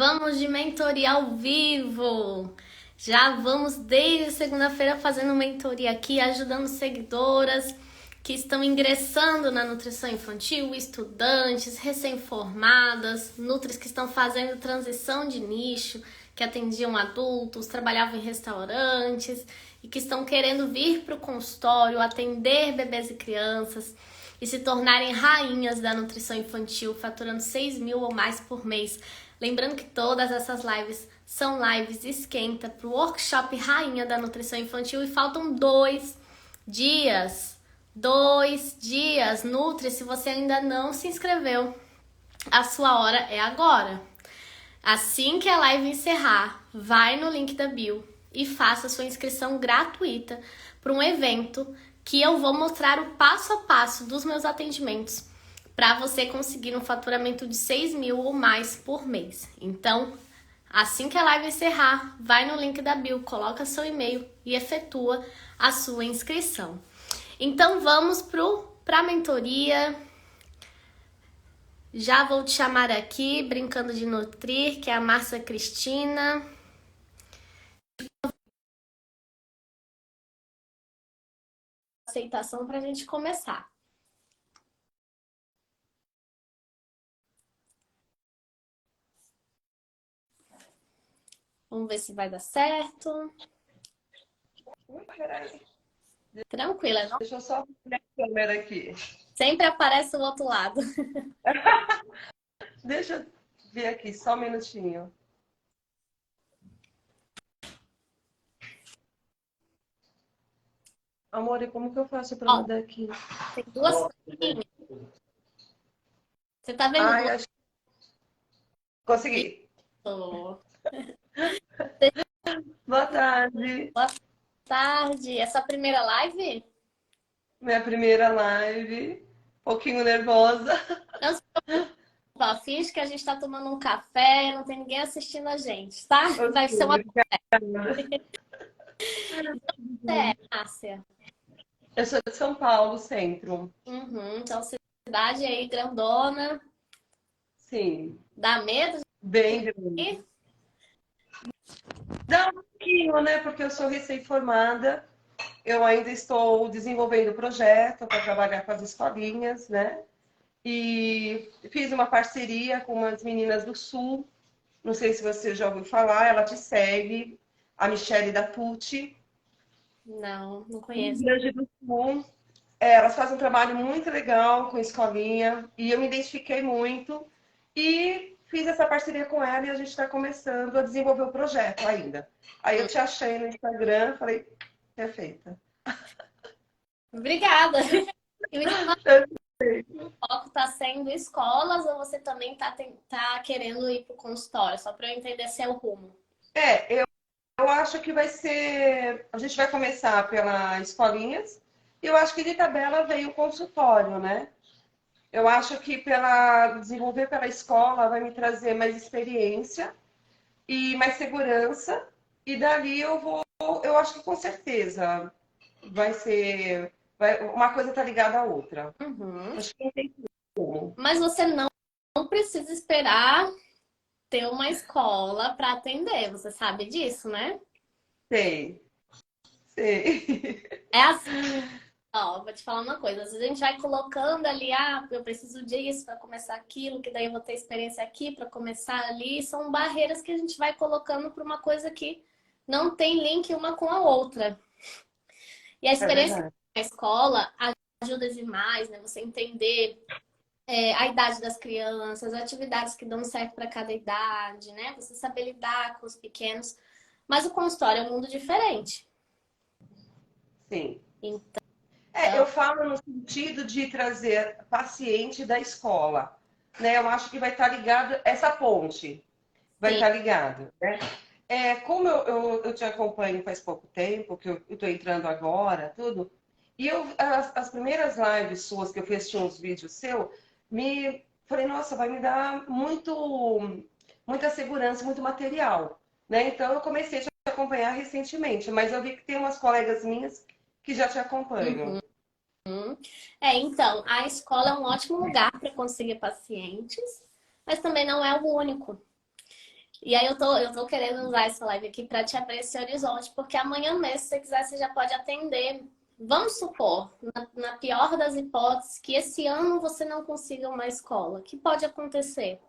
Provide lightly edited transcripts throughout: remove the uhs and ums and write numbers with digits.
Vamos de mentoria ao vivo. Já vamos desde segunda-feira fazendo mentoria aqui, ajudando seguidoras que estão ingressando na nutrição infantil, estudantes, recém-formadas, nutris que estão fazendo transição de nicho, que atendiam adultos, trabalhavam em restaurantes e que estão querendo vir para o consultório, atender bebês e crianças e se tornarem rainhas da nutrição infantil, faturando 6 mil ou mais por mês. Lembrando que todas essas lives são lives esquenta para o workshop Rainha da Nutrição Infantil e faltam 2 dias. 2 dias. Nutri, se você ainda não se inscreveu, a sua hora é agora. Assim que a live encerrar, vai no link da bio e faça sua inscrição gratuita para um evento que eu vou mostrar o passo a passo dos meus atendimentos para você conseguir um faturamento de 6 mil ou mais por mês. Então, assim que a live encerrar, vai no link da bio, coloca seu e-mail e efetua a sua inscrição. Então, vamos para a mentoria. Já vou te chamar aqui, Brincando de Nutrir, que é a Márcia Cristina. Aceitação para a gente começar. Vamos ver se vai dar certo. Peraí. Tranquila, não? Deixa eu só ver a câmera aqui. Sempre aparece o outro lado. Deixa eu ver aqui, só um minutinho. Amor, e como que eu faço para Ó, mudar aqui? tem duas coisinhas. Você tá vendo Ai, duas acho que consegui. coisas? Boa tarde. Boa tarde. Essa primeira live? Minha primeira live. Um pouquinho nervosa. Não se preocupe, finge que a gente tá tomando um café, não tem ninguém assistindo a gente, tá? Vai Ok, ser uma obrigada. Márcia. Eu sou de São Paulo, centro. Então, cidade aí grandona, Sim, dá medo bem de grande. ir? Dá um pouquinho, né? Porque eu sou recém-formada. Eu ainda estou desenvolvendo o projeto para trabalhar com as escolinhas, né? E fiz uma parceria com umas meninas do Sul. Não sei se você já ouviu falar, ela te segue, a Michele da Pucci, Não do Rio conheço. Grande do Sul. Elas fazem um trabalho muito legal com escolinha e eu me identifiquei muito e fiz essa parceria com ela e a gente está começando a desenvolver o projeto ainda. Aí eu te achei no Instagram, falei, perfeita. Obrigada. E me diz, Eu o foco tá sendo escolas ou você também tá querendo ir pro consultório? Só para eu entender se é o rumo. eu acho que vai ser. A gente vai começar pela escolinhas e eu acho que de tabela veio o consultório, né? Eu acho que pela desenvolver pela escola vai me trazer mais experiência e mais segurança e dali eu acho que com certeza vai ser, uma coisa tá ligada à outra. Uhum. Acho que não tem como. Mas você não precisa esperar ter uma escola para atender. Você sabe disso, né? Sei, sei. É assim, ó, vou te falar uma coisa. Às vezes a gente vai colocando ali, eu preciso disso para começar aquilo, que daí eu vou ter experiência aqui para começar ali. São barreiras que a gente vai colocando para uma coisa que não tem link uma com a outra. E a É experiência verdade. na escola ajuda demais, né? Você entender a idade das crianças, atividades que dão certo para cada idade, né? Você saber lidar com os pequenos. Mas o consultório é um mundo diferente. Sim. Então, Eu falo no sentido de trazer paciente da escola, né? Eu acho que vai estar ligado essa ponte, vai sim. estar ligado, né? Como eu te acompanho faz pouco tempo, que eu estou entrando agora, tudo, e as primeiras lives suas que eu fiz, tinha uns vídeos seu, falei, nossa, vai me dar muita segurança, muito material, né? Então eu comecei a te acompanhar recentemente, mas eu vi que tem umas colegas minhas que já te acompanham. Uhum. Então, a escola é um ótimo lugar para conseguir pacientes, mas também não é o único. E aí eu tô querendo usar essa live aqui para te abrir esse horizonte, porque amanhã mesmo, se você quiser, você já pode atender. Vamos supor, na pior das hipóteses, que esse ano você não consiga uma escola. O que pode acontecer?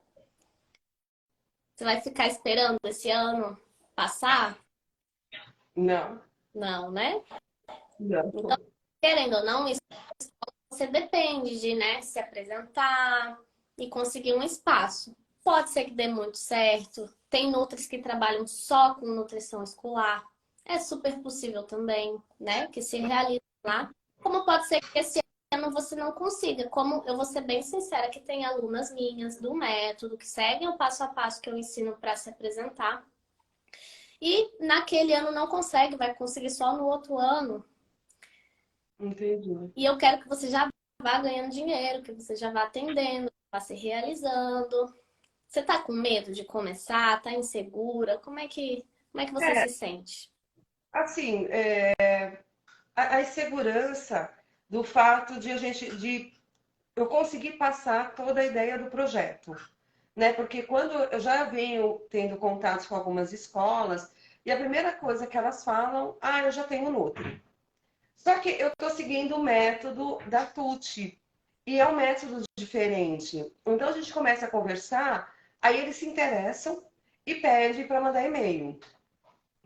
Você vai ficar esperando esse ano passar? Não, Não, né? Então, não. querendo ou não, isso você depende de, né, se apresentar e conseguir um espaço. Pode ser que dê muito certo. Tem nutris que trabalham só com nutrição escolar. É super possível também, né, que se realize lá. Como pode ser que esse ano você não consiga. Como eu vou ser bem sincera, que tem alunas minhas do método que seguem o passo a passo que eu ensino para se apresentar. E naquele ano não consegue, vai conseguir só no outro ano. Entendi. E eu quero que você já vá ganhando dinheiro, que você já vá atendendo, vá se realizando. Você tá com medo de começar? Tá insegura? Como é que você É, se sente? assim, a insegurança do fato de a gente, de eu conseguir passar toda a ideia do projeto, né? Porque quando eu já venho tendo contatos com algumas escolas, e a primeira coisa que elas falam, ah, eu já tenho Nutri. Só que eu estou seguindo o método da TUT, e é um método diferente. Então a gente começa a conversar, aí eles se interessam e pedem para mandar e-mail,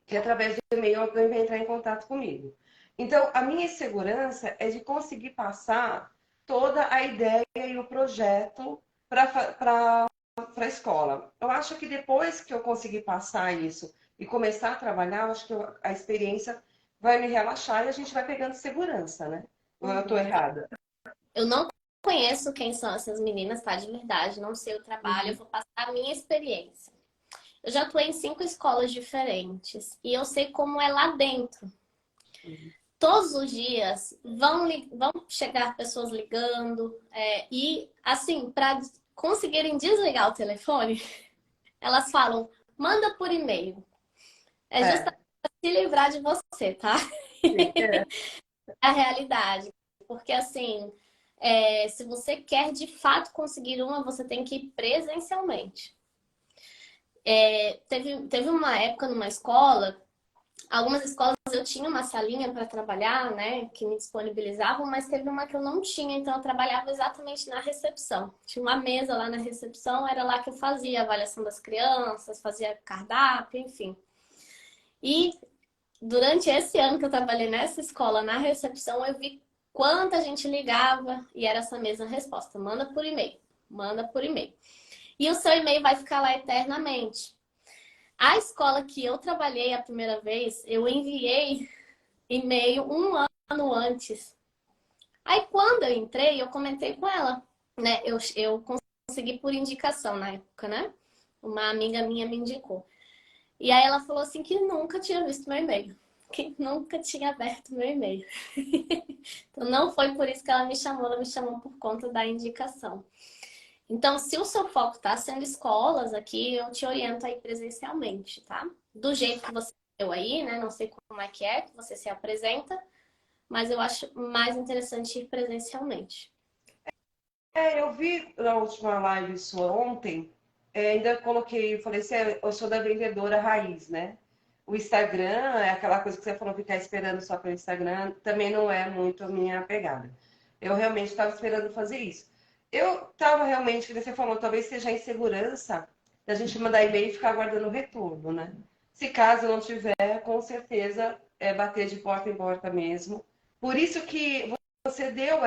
que através do e-mail alguém vai entrar em contato comigo. Então, a minha insegurança é de conseguir passar toda a ideia e o projeto para a escola. Eu acho que depois que eu conseguir passar isso e começar a trabalhar, eu acho que a experiência vai me relaxar e a gente vai pegando segurança, né? Ou eu estou Uhum. errada? Eu não conheço quem são essas meninas, tá? De verdade, não sei o trabalho, eu Uhum. vou passar a minha experiência. Eu já atuei em 5 escolas diferentes e eu sei como é lá dentro. Todos os dias vão chegar pessoas ligando e, assim, para conseguirem desligar o telefone, elas falam, manda por e-mail. É justamente É, para se livrar de você, tá? sim, é. É a realidade. Porque, assim, se você quer de fato conseguir uma, você tem que ir presencialmente. Teve uma época numa escola. Algumas escolas eu tinha uma salinha para trabalhar, né, que me disponibilizavam, mas teve uma que eu não tinha, então eu trabalhava exatamente na recepção. Tinha uma mesa lá na recepção, era lá que eu fazia a avaliação das crianças, fazia cardápio, enfim. E durante esse ano que eu trabalhei nessa escola, na recepção, eu vi quanta gente ligava e era essa mesma resposta: manda por e-mail, manda por e-mail. E o seu e-mail vai ficar lá eternamente. A escola que eu trabalhei a primeira vez, eu enviei e-mail um ano antes. Aí quando eu entrei, eu comentei com ela, né? Eu consegui por indicação na época, né? Uma amiga minha me indicou. E aí ela falou assim que nunca tinha visto meu e-mail. Que nunca tinha aberto meu e-mail. Então não foi por isso que ela me chamou por conta da indicação. Então, se o seu foco está sendo escolas aqui, eu te oriento aí presencialmente, tá? Do jeito que você deu aí, né? Não sei como é que você se apresenta, mas eu acho mais interessante ir presencialmente. Eu vi na última live sua ontem, ainda coloquei, falei assim, eu sou da vendedora raiz, né? O Instagram é aquela coisa que você falou, ficar esperando só pelo Instagram, também não é muito a minha pegada. Eu realmente estava esperando fazer isso. Eu estava realmente, que você falou, talvez seja a insegurança da gente mandar e-mail e ficar aguardando o retorno, né? Se caso não tiver, com certeza é bater de porta em porta mesmo. Por isso que você deu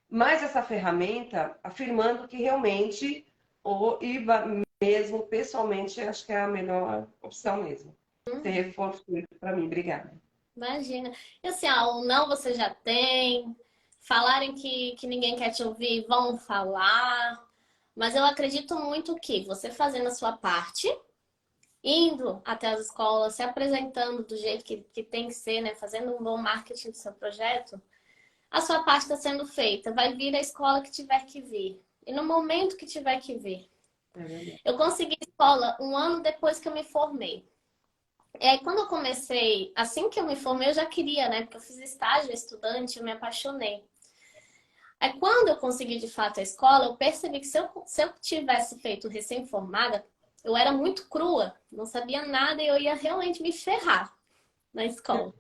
mais essa ferramenta afirmando que realmente o IVA mesmo, pessoalmente, acho que é a melhor opção mesmo. Você reforçou isso para mim, obrigada. Imagina. E assim, o não você já tem. Falarem que ninguém quer te ouvir, vão falar. Mas eu acredito muito que você fazendo a sua parte, indo até as escolas, se apresentando do jeito que tem que ser, né? Fazendo um bom marketing do seu projeto, a sua parte está sendo feita. Vai vir a escola que tiver que vir. E no momento que tiver que vir. É verdade. Eu consegui escola um ano depois que eu me formei. Quando eu comecei, assim que eu me formei, eu já queria, né? Porque eu fiz estágio estudante, eu me apaixonei. Aí, quando eu consegui de fato a escola, eu percebi que se eu tivesse feito recém-formada, eu era muito crua, não sabia nada e eu ia realmente me ferrar na escola.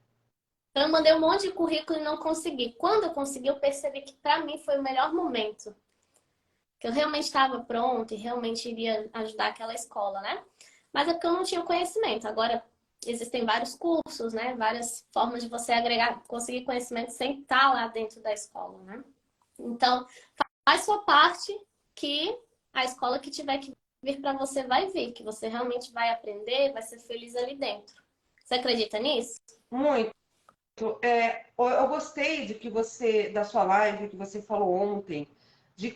Então eu mandei um monte de currículo e não consegui. Quando eu consegui, eu percebi que para mim foi o melhor momento. Que eu realmente estava pronta e realmente iria ajudar aquela escola, né? Mas é porque eu não tinha conhecimento. Agora, existem vários cursos, né? Várias formas de você agregar, conseguir conhecimento sem estar lá dentro da escola, né? Então, faz sua parte que a escola que tiver que vir para você vai vir, que você realmente vai aprender, vai ser feliz ali dentro. Você acredita nisso? Muito. Eu gostei da sua live que você falou ontem, de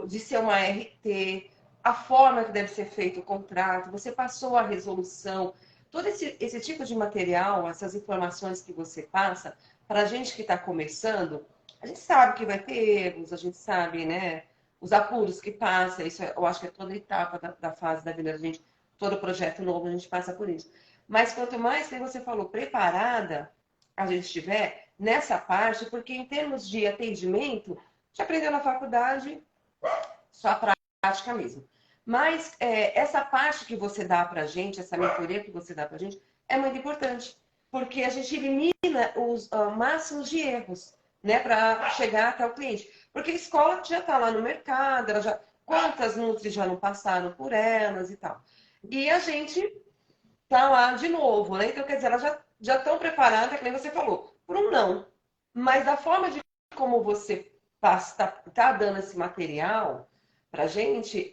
de ser uma RT, a forma que deve ser feito o contrato, você passou a resolução, todo esse tipo de material, essas informações que você passa, para a gente que está começando, a gente sabe que vai ter erros, a gente sabe, né, os apuros que passa, eu acho que é toda etapa da fase da vida da gente, todo projeto novo a gente passa por isso. Mas quanto mais que você falou preparada a gente estiver nessa parte, porque em termos de atendimento, já aprendeu na faculdade, só a prática mesmo. Mas essa parte que você dá para a gente, essa mentoria que você dá para a gente, é muito importante, porque a gente elimina os máximos de erros, né, para chegar até o cliente. Porque a escola já está lá no mercado, quantas nutri já não passaram por elas e tal. E a gente tá lá de novo, né? Então, quer dizer, elas já estão preparadas, como você falou, por um não. Mas da forma de como você tá dando esse material pra gente,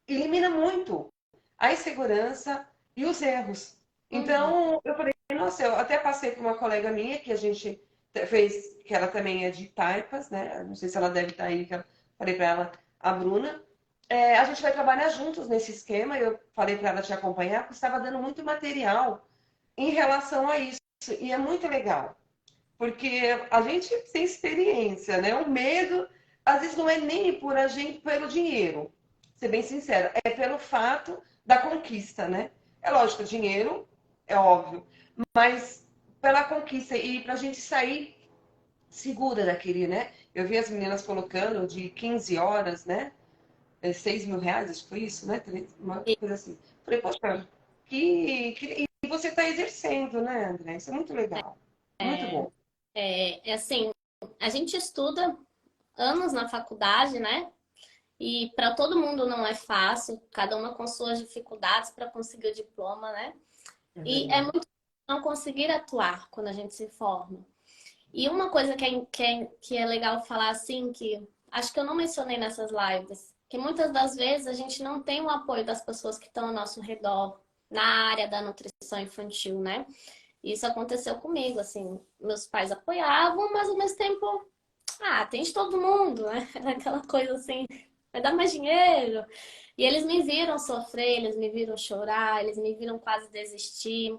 elimina muito a insegurança e os erros. Uhum. Então, eu falei, nossa, eu até passei por uma colega minha que a gente fez, que ela também é de Taipas, né? Não sei se ela deve estar aí, que eu falei para ela, a Bruna. A gente vai trabalhar juntos nesse esquema. Eu falei para ela te acompanhar, porque estava dando muito material em relação a isso. E é muito legal, porque a gente tem experiência, né? O medo, às vezes, não é nem por a gente, pelo dinheiro, ser bem sincera, é pelo fato da conquista, né? É lógico, dinheiro é óbvio, mas pela conquista e para a gente sair segura daquele, né? Eu vi as meninas colocando de 15 horas, né? 6 mil reais, acho que foi isso, né? Uma coisa assim. Falei, poxa, e você está exercendo, né, André? Isso é muito legal. Muito bom. É assim, a gente estuda anos na faculdade, né? E para todo mundo não é fácil, cada uma com suas dificuldades para conseguir o diploma, né? É E é verdade. muito não conseguir atuar quando a gente se forma. E uma coisa que é legal falar assim, que acho que eu não mencionei nessas lives, que muitas das vezes a gente não tem o apoio das pessoas que estão ao nosso redor na área da nutrição infantil, né? Isso aconteceu comigo, assim, meus pais apoiavam, mas ao mesmo tempo, atende todo mundo, né? Era aquela coisa assim, vai dar mais dinheiro. E eles me viram sofrer, eles me viram chorar, eles me viram quase desistir.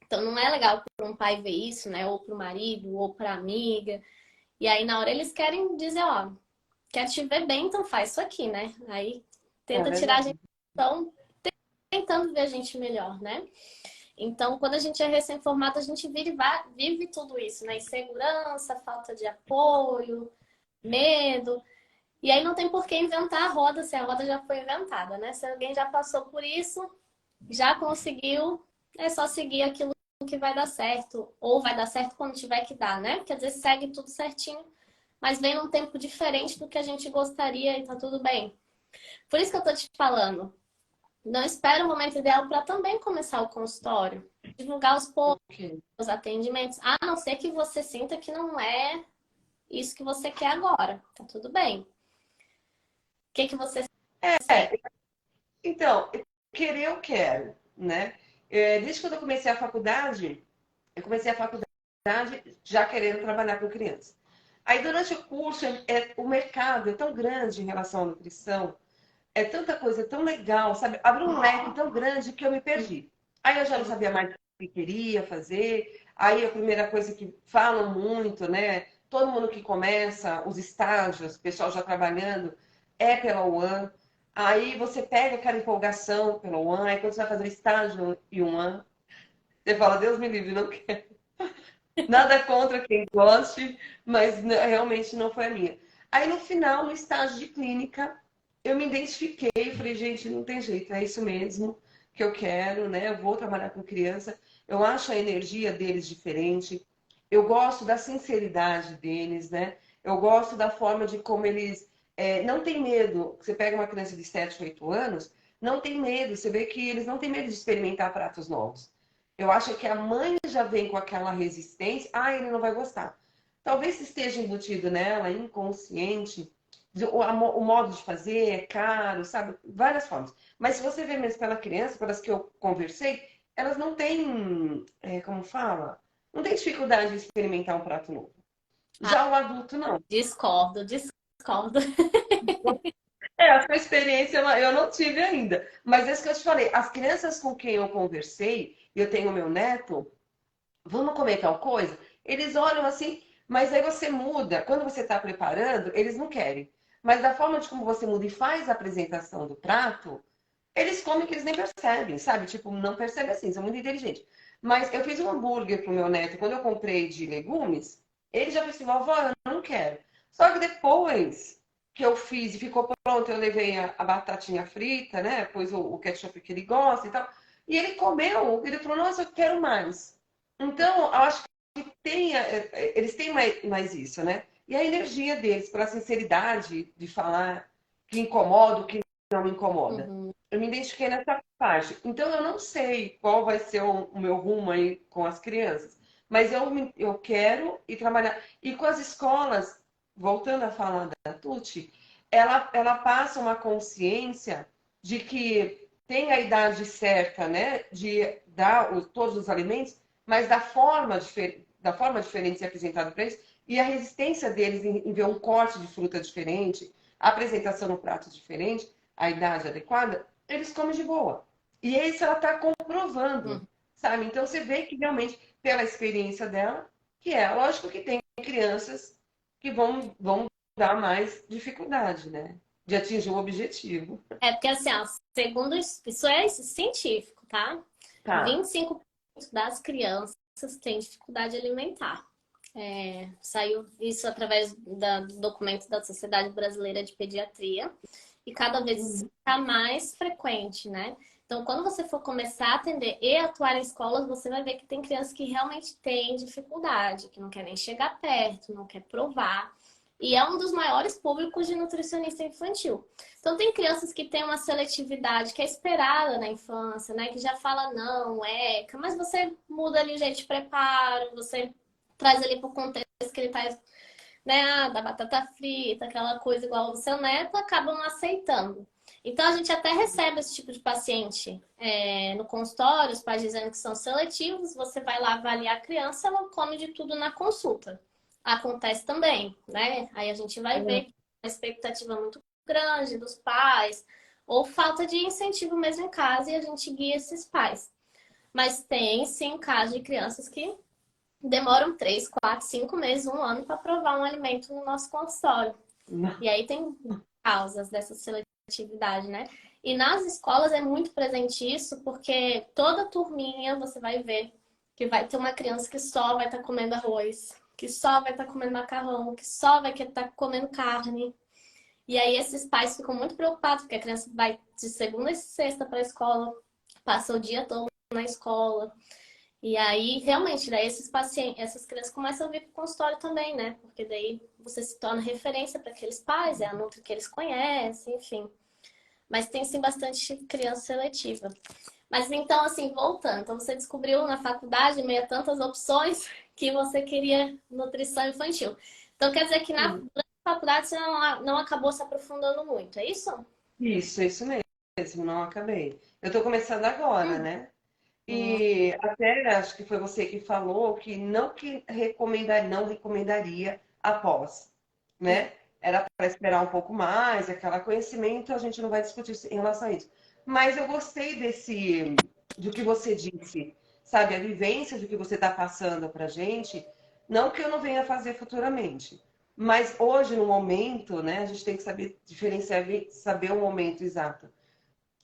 Então não é legal para um pai ver isso, né? Ou para o marido, ou para amiga. E aí na hora eles querem dizer, ó, quer te ver bem, então faz isso aqui, né? Aí É tenta tirar a verdade. gente, então tentando ver a gente melhor, né? Então, quando a gente é recém-formado, a gente vive tudo isso, né? Insegurança, falta de apoio, medo. E aí não tem por que inventar a roda se a roda já foi inventada, né? Se alguém já passou por isso, já conseguiu, é só seguir aquilo que vai dar certo. Ou vai dar certo quando tiver que dar, né? Porque às vezes segue tudo certinho, mas vem num tempo diferente do que a gente gostaria e tá tudo bem. Por isso que eu tô te falando. Não espera o momento ideal para também começar o consultório. Divulgar aos poucos Ok. os atendimentos, a não ser que você sinta que não é isso que você quer agora. Tá tudo bem. O que que você É, sente? então, querer eu quero, né? Desde quando eu comecei a faculdade, eu comecei a faculdade já querendo trabalhar com criança. Aí, durante o curso, o mercado é tão grande em relação à nutrição, é tanta coisa tão legal, sabe? Abriu um leque tão grande que eu me perdi. Aí eu já não sabia mais o que queria fazer. Aí a primeira coisa que falam muito, né? Todo mundo que começa os estágios, o pessoal já trabalhando, é pela UAN. Aí você pega aquela empolgação pela UAN, aí quando você vai fazer o estágio em UAN, você fala, Deus me livre, não quero. Nada contra quem goste, mas realmente não foi a minha. Aí no final, no estágio de clínica, eu me identifiquei, falei, gente, não tem jeito, é isso mesmo que eu quero, né? Eu vou trabalhar com criança. Eu acho a energia deles diferente. Eu gosto da sinceridade deles, né? Eu gosto da forma de como eles não têm medo. Você pega uma criança de 7, 8 anos, não tem medo. Você vê que eles não têm medo de experimentar pratos novos. Eu acho que a mãe já vem com aquela resistência. Ah, ele não vai gostar. Talvez esteja embutido nela, inconsciente, o modo de fazer é caro, sabe? Várias formas. Mas se você vê mesmo pela criança, pelas que eu conversei, elas não têm, como fala? Não tem dificuldade em experimentar um prato novo. Ah, Já o adulto, não. discordo, discordo. A sua experiência eu não tive ainda. Mas é isso que eu te falei. As crianças com quem eu conversei, eu tenho meu neto, vamos comer tal coisa? Eles olham assim, mas aí você muda. Quando você está preparando, eles não querem. Mas da forma de como você muda e faz a apresentação do prato, eles comem que eles nem percebem, sabe? Tipo, não percebe assim, são muito inteligentes. Mas eu fiz um hambúrguer pro meu neto, quando eu comprei de legumes, ele já disse, vovó, eu não quero. Só que depois que eu fiz e ficou pronto, eu levei a batatinha frita, né? Pus o ketchup que ele gosta e tal. E ele comeu, ele falou, nossa, eu quero mais. Então, eu acho que eles têm mais isso, né? E a energia deles, pela sinceridade de falar que incomoda, o que não me incomoda. Uhum. Eu me identifiquei nessa parte. Então, eu não sei qual vai ser o meu rumo aí com as crianças, mas eu quero ir trabalhar. E com as escolas, voltando a falar da Tuti, ela passa uma consciência de que tem a idade certa, né, de dar todos os alimentos, mas da forma diferente de ser apresentado para eles, e a resistência deles em ver um corte de fruta diferente, a apresentação no prato diferente, a idade adequada, eles comem de boa. E é isso ela está comprovando, Uhum. sabe? Então você vê que realmente, pela experiência dela, que é lógico que tem crianças que vão dar mais dificuldade, né? De atingir o objetivo. É porque assim, ó, segundo isso é científico, tá? Tá. 25% das crianças têm dificuldade alimentar. Saiu isso através do documento da Sociedade Brasileira de Pediatria e cada vez está mais frequente, né? Então, quando você for começar a atender e atuar em escolas, você vai ver que tem crianças que realmente têm dificuldade, que não quer nem chegar perto, não quer provar. E é um dos maiores públicos de nutricionista infantil. Então, tem crianças que têm uma seletividade que é esperada na infância, né? Que já fala não, mas você muda ali o jeito de preparo, você traz ali para o contexto que ele está, né, da batata frita, aquela coisa igual ao seu neto, acabam aceitando. Então, a gente até recebe esse tipo de paciente no consultório, os pais dizendo que são seletivos, você vai lá avaliar a criança, ela come de tudo na consulta. Acontece também, né? Aí a gente vai ver uma expectativa muito grande dos pais, ou falta de incentivo mesmo em casa, e a gente guia esses pais. Mas tem, sim, casos de crianças que demoram 3, 4, 5 meses, um ano para provar um alimento no nosso consultório. E aí tem causas dessa seletividade, né? E nas escolas é muito presente isso, porque toda turminha você vai ver que vai ter uma criança que só vai estar comendo arroz, que só vai estar comendo macarrão, que só vai estar comendo carne. E aí esses pais ficam muito preocupados, porque a criança vai de segunda e sexta para a escola, passa o dia todo na escola. E aí, realmente, daí esses pacientes, essas crianças começam a vir para o consultório também, né? Porque daí você se torna referência para aqueles pais, é a nutri que eles conhecem, enfim. Mas tem sim bastante criança seletiva. Mas então, assim, voltando, então você descobriu na faculdade, em meio a tantas opções, que você queria nutrição infantil. Então quer dizer que durante a faculdade você não acabou se aprofundando muito, é isso? Isso mesmo, não acabei. Eu estou começando agora, Hum. né? E até acho que foi você que falou que não recomendaria após, né? Era para esperar um pouco mais, aquela conhecimento, a gente não vai discutir em relação a isso. Mas eu gostei do que você disse, sabe? A vivência do que você está passando para gente, não que eu não venha fazer futuramente, mas hoje, no momento, né? A gente tem que saber diferenciar, saber o momento exato.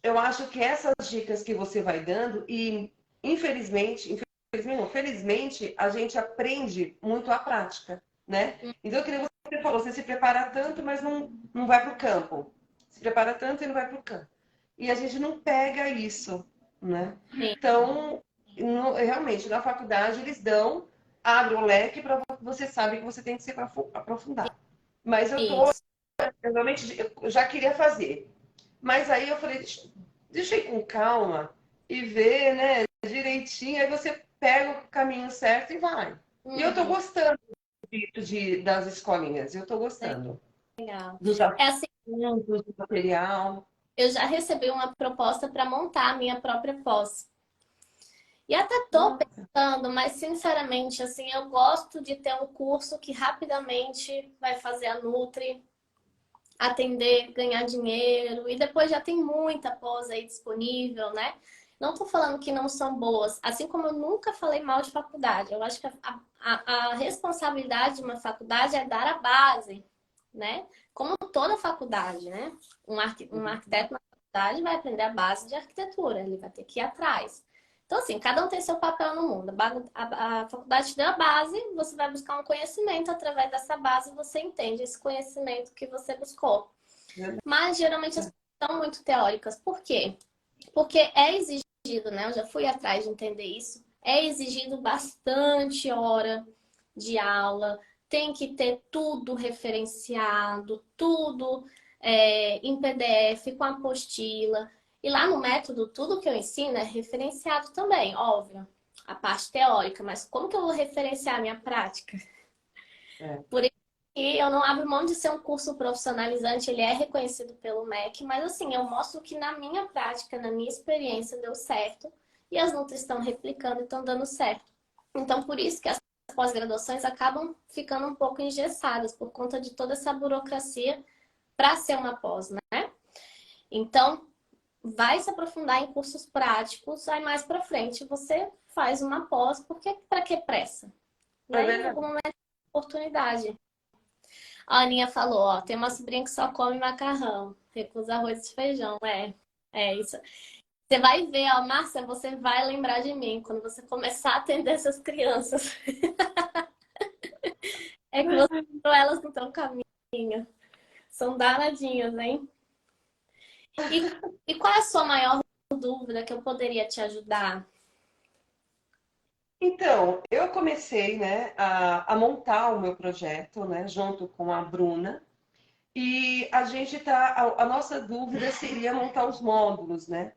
Eu acho que essas dicas que você vai dando, e infelizmente, não, felizmente, a gente aprende muito à prática, né? Então, que nem você falou, você se prepara tanto, mas não vai para o campo. se prepara tanto, ele vai para o campo. E a gente não pega isso, né? Sim, Então, realmente, na faculdade eles dão, abre o leque para você sabe que você tem que se aprofundar. Mas isso. eu realmente eu já queria fazer. Mas aí eu falei, deixa eu ir com calma e ver, né, direitinho. Aí você pega o caminho certo e vai. E eu tô Uhum, gostando das escolinhas, eu tô gostando. legal. Dos É assim, assuntos, do material. eu já recebi uma proposta para montar a minha própria pós. E até tô Nossa, pensando, mas sinceramente, assim, eu gosto de ter um curso que rapidamente vai fazer a Nutri, atender, ganhar dinheiro, e depois já tem muita pós aí disponível, né? Não tô falando que não são boas, assim como eu nunca falei mal de faculdade. Eu acho que a responsabilidade de uma faculdade é dar a base, né? Como toda faculdade, né? Um arquiteto na faculdade vai aprender a base de arquitetura, ele vai ter que ir atrás. Então, assim, cada um tem seu papel no mundo. A faculdade te deu a base, você vai buscar um conhecimento, através dessa base você entende esse conhecimento que você buscou. Mas, geralmente, as coisas são muito teóricas. Por quê? Porque é exigido, né? Eu já fui atrás de entender isso. É exigido bastante hora de aula, tem que ter tudo referenciado, tudo em PDF, com apostila. E lá no método, tudo que eu ensino é referenciado também, óbvio, a parte teórica, mas como que eu vou referenciar a minha prática? é, Por isso que eu não abro mão de ser um curso profissionalizante, ele é reconhecido pelo MEC, mas assim, eu mostro que na minha prática, na minha experiência, deu certo e as Nutri estão replicando e estão dando certo. Então, por isso que as pós-graduações acabam ficando um pouco engessadas por conta de toda essa burocracia para ser uma pós, né? Então, vai se aprofundar em cursos práticos, aí mais para frente você faz uma pós, porque para que pressa? é Né? Em algum verdade. momento, oportunidade. A Aninha falou, ó, tem uma sobrinha que só come macarrão, recusa arroz e feijão, é isso. Você vai ver, ó, Márcia, você vai lembrar de mim quando você começar a atender essas crianças. É que você tirou elas no teu caminho. São danadinhas, hein? E, e qual é a sua maior dúvida que eu poderia te ajudar? Então, eu comecei, né, a montar o meu projeto, né, junto com a Bruna. E a gente tá, a nossa dúvida seria montar os módulos, né?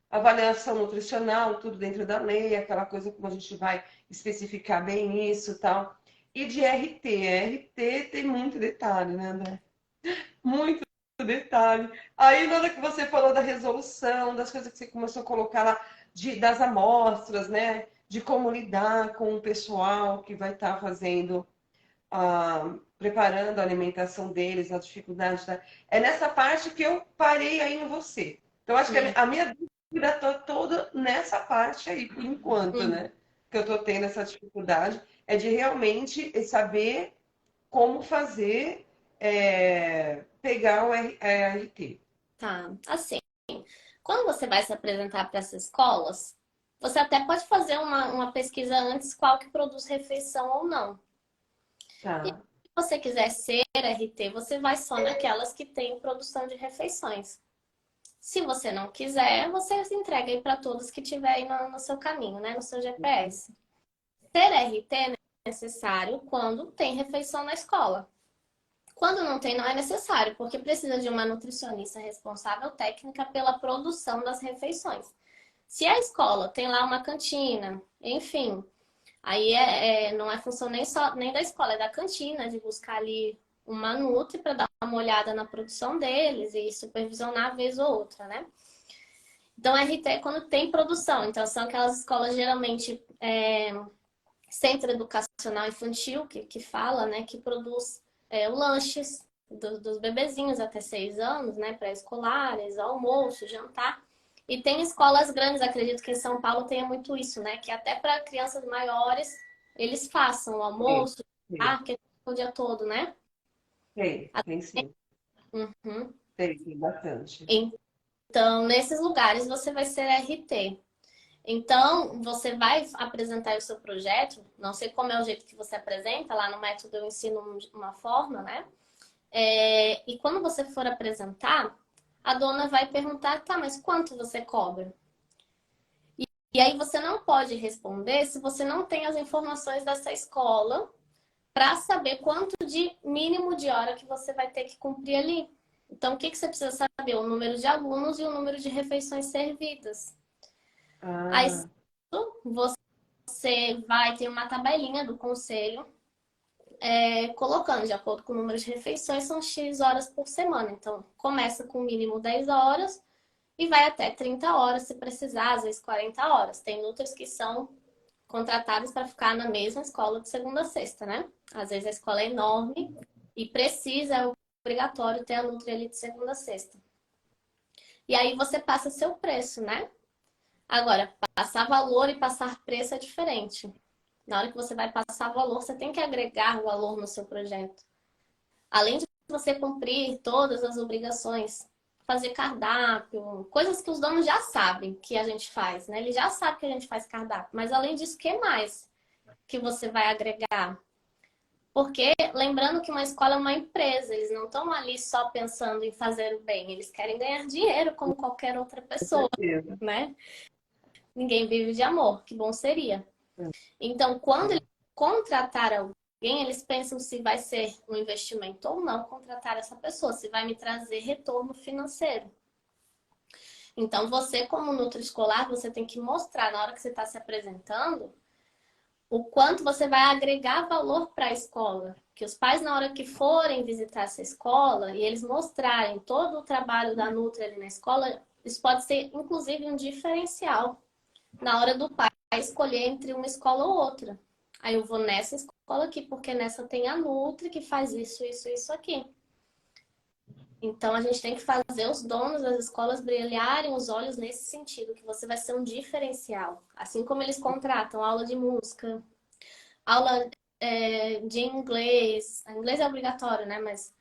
Avaliação nutricional, tudo dentro da lei, aquela coisa como a gente vai especificar bem isso e tal. E de RT, RT tem muito detalhe, né, André? Muito detalhe. Aí, na hora que você falou da resolução, das coisas que você começou a colocar lá, das amostras, né? De como lidar com o pessoal que vai estar fazendo preparando a alimentação deles, a dificuldade da... É nessa parte que eu parei aí em você. Então, acho que Hum, a minha dúvida está toda nessa parte aí, por enquanto, hum, né? Que eu estou tendo essa dificuldade, é de realmente saber como fazer, pegar o RT. tá. Assim, quando você vai se apresentar para essas escolas, você até pode fazer uma pesquisa antes qual que produz refeição ou não. E Tá. se você quiser ser RT, você vai só naquelas que têm produção de refeições. Se você não quiser, você se entrega aí para todos que tiverem no seu caminho, né? No seu GPS. Ser RT é necessário quando tem refeição na escola. Quando não tem, não é necessário, porque precisa de uma nutricionista responsável técnica pela produção das refeições. Se a escola tem lá uma cantina, enfim, aí não é função nem só nem da escola, é da cantina, de buscar ali uma nutri para dar uma olhada na produção deles e supervisionar vez ou outra, né? Então, RT é quando tem produção. Então, são aquelas escolas geralmente centro educacional infantil, que fala, né, que produz lanches dos bebezinhos até 6 anos, né, pré-escolares, almoço, jantar. E tem escolas grandes, acredito que em São Paulo tenha muito isso, né, que até para crianças maiores eles façam o Tem, almoço, tem, que é o dia todo, né? tem sim. Uhum. Tem bastante. Então, nesses lugares você vai ser RT. Então, você vai apresentar o seu projeto, não sei como é o jeito que você apresenta, lá no método eu ensino uma forma, né? E quando você for apresentar, a dona vai perguntar, tá, mas quanto você cobra? E aí você não pode responder se você não tem as informações dessa escola para saber quanto de mínimo de hora que você vai ter que cumprir ali. Então, o que que você precisa saber? O número de alunos e o número de refeições servidas. Aí, Ah, você vai ter uma tabelinha do conselho, colocando de acordo com o número de refeições, são X horas por semana. Então, começa com mínimo 10 horas e vai até 30 horas, se precisar, às vezes 40 horas. Tem outros que são contratados para ficar na mesma escola de segunda a sexta, né? Às vezes a escola é enorme e precisa, é obrigatório ter a Nutri ali de segunda a sexta. E aí você passa seu preço, né? Agora, passar valor e passar preço é diferente. Na hora que você vai passar valor, você tem que agregar valor no seu projeto. Além de você cumprir todas as obrigações, fazer cardápio, coisas que os donos já sabem que a gente faz, né? Eles já sabem que a gente faz cardápio. Mas além disso, o que mais que você vai agregar? Porque lembrando que uma escola é uma empresa, eles não estão ali só pensando em fazer o bem, eles querem ganhar dinheiro como qualquer outra com pessoa, certeza. né? Ninguém vive de amor, que bom seria. Então, quando eles contratar alguém, eles pensam se vai ser um investimento ou não contratar essa pessoa, se vai me trazer retorno financeiro. Então, você, como nutriescolar, você tem que mostrar na hora que você está se apresentando o quanto você vai agregar valor para a escola. Que os pais, na hora que forem visitar essa escola e eles mostrarem todo o trabalho da Nutri ali na escola, isso pode ser, inclusive, um diferencial na hora do pai escolher entre uma escola ou outra. Aí eu vou nessa escola aqui, porque nessa tem a Nutri que faz isso, isso, isso aqui. Então a gente tem que fazer os donos das escolas brilharem os olhos nesse sentido, que você vai ser um diferencial. Assim como eles contratam aula de música, aula de inglês. Inglês é obrigatório, né? Mas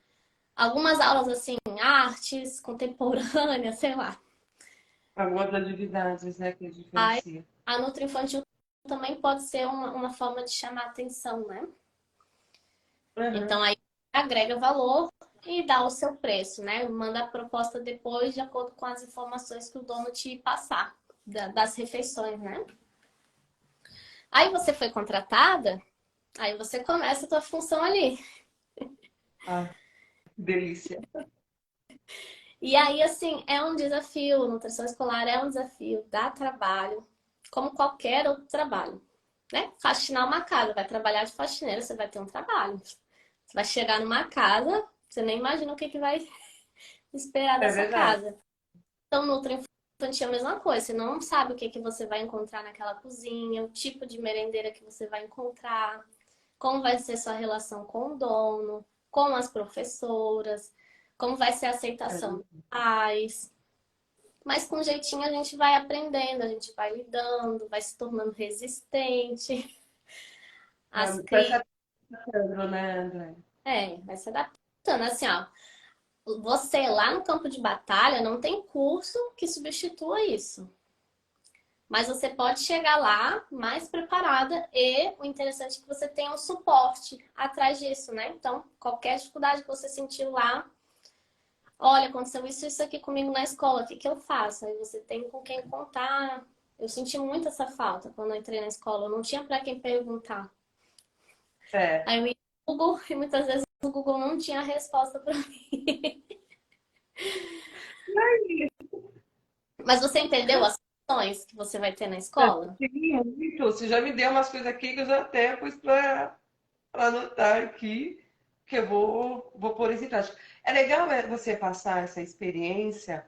algumas aulas assim, artes contemporâneas, sei lá. Algumas atividades, né, que Aí diferencia. a Nutri Infantil também pode ser uma forma de chamar atenção, né? Uhum. Então aí agrega valor e dá o seu preço, né? Manda a proposta depois de acordo com as informações que o dono te passar das refeições, né? Aí você foi contratada, aí você começa a tua função ali. Ah, que delícia. E aí, assim, é um desafio, nutrição escolar é um desafio, dá trabalho, como qualquer outro trabalho, né? Faxinar uma casa, vai trabalhar de faxineira, você vai ter um trabalho. Você vai chegar numa casa, você nem imagina o que vai esperar É dessa verdade. casa. Então, no infantil é a mesma coisa. Você não sabe o que você vai encontrar naquela cozinha, o tipo de merendeira que você vai encontrar, como vai ser sua relação com o dono, com as professoras, como vai ser a É aceitação dos verdade. pais. Mas com jeitinho a gente vai aprendendo, a gente vai lidando, vai se tornando resistente às Vai se críticas, adaptando, né, André? vai se adaptando. Assim, ó, você lá no campo de batalha não tem curso que substitua isso. Mas você pode chegar lá mais preparada e o interessante é que você tenha um suporte atrás disso, né? Então, qualquer dificuldade que você sentiu lá, olha, aconteceu isso, isso aqui comigo na escola, o que que eu faço? Aí você tem com quem contar. Eu senti muito essa falta quando eu entrei na escola, eu não tinha para quem perguntar. É. Aí eu ia no Google e muitas vezes o Google não tinha a resposta para mim. Mas você entendeu as ações que você vai ter na escola? Sim, muito. Você já me deu umas coisas aqui que eu já até pus para anotar aqui, que eu vou pôr isso em prática. É legal você passar essa experiência,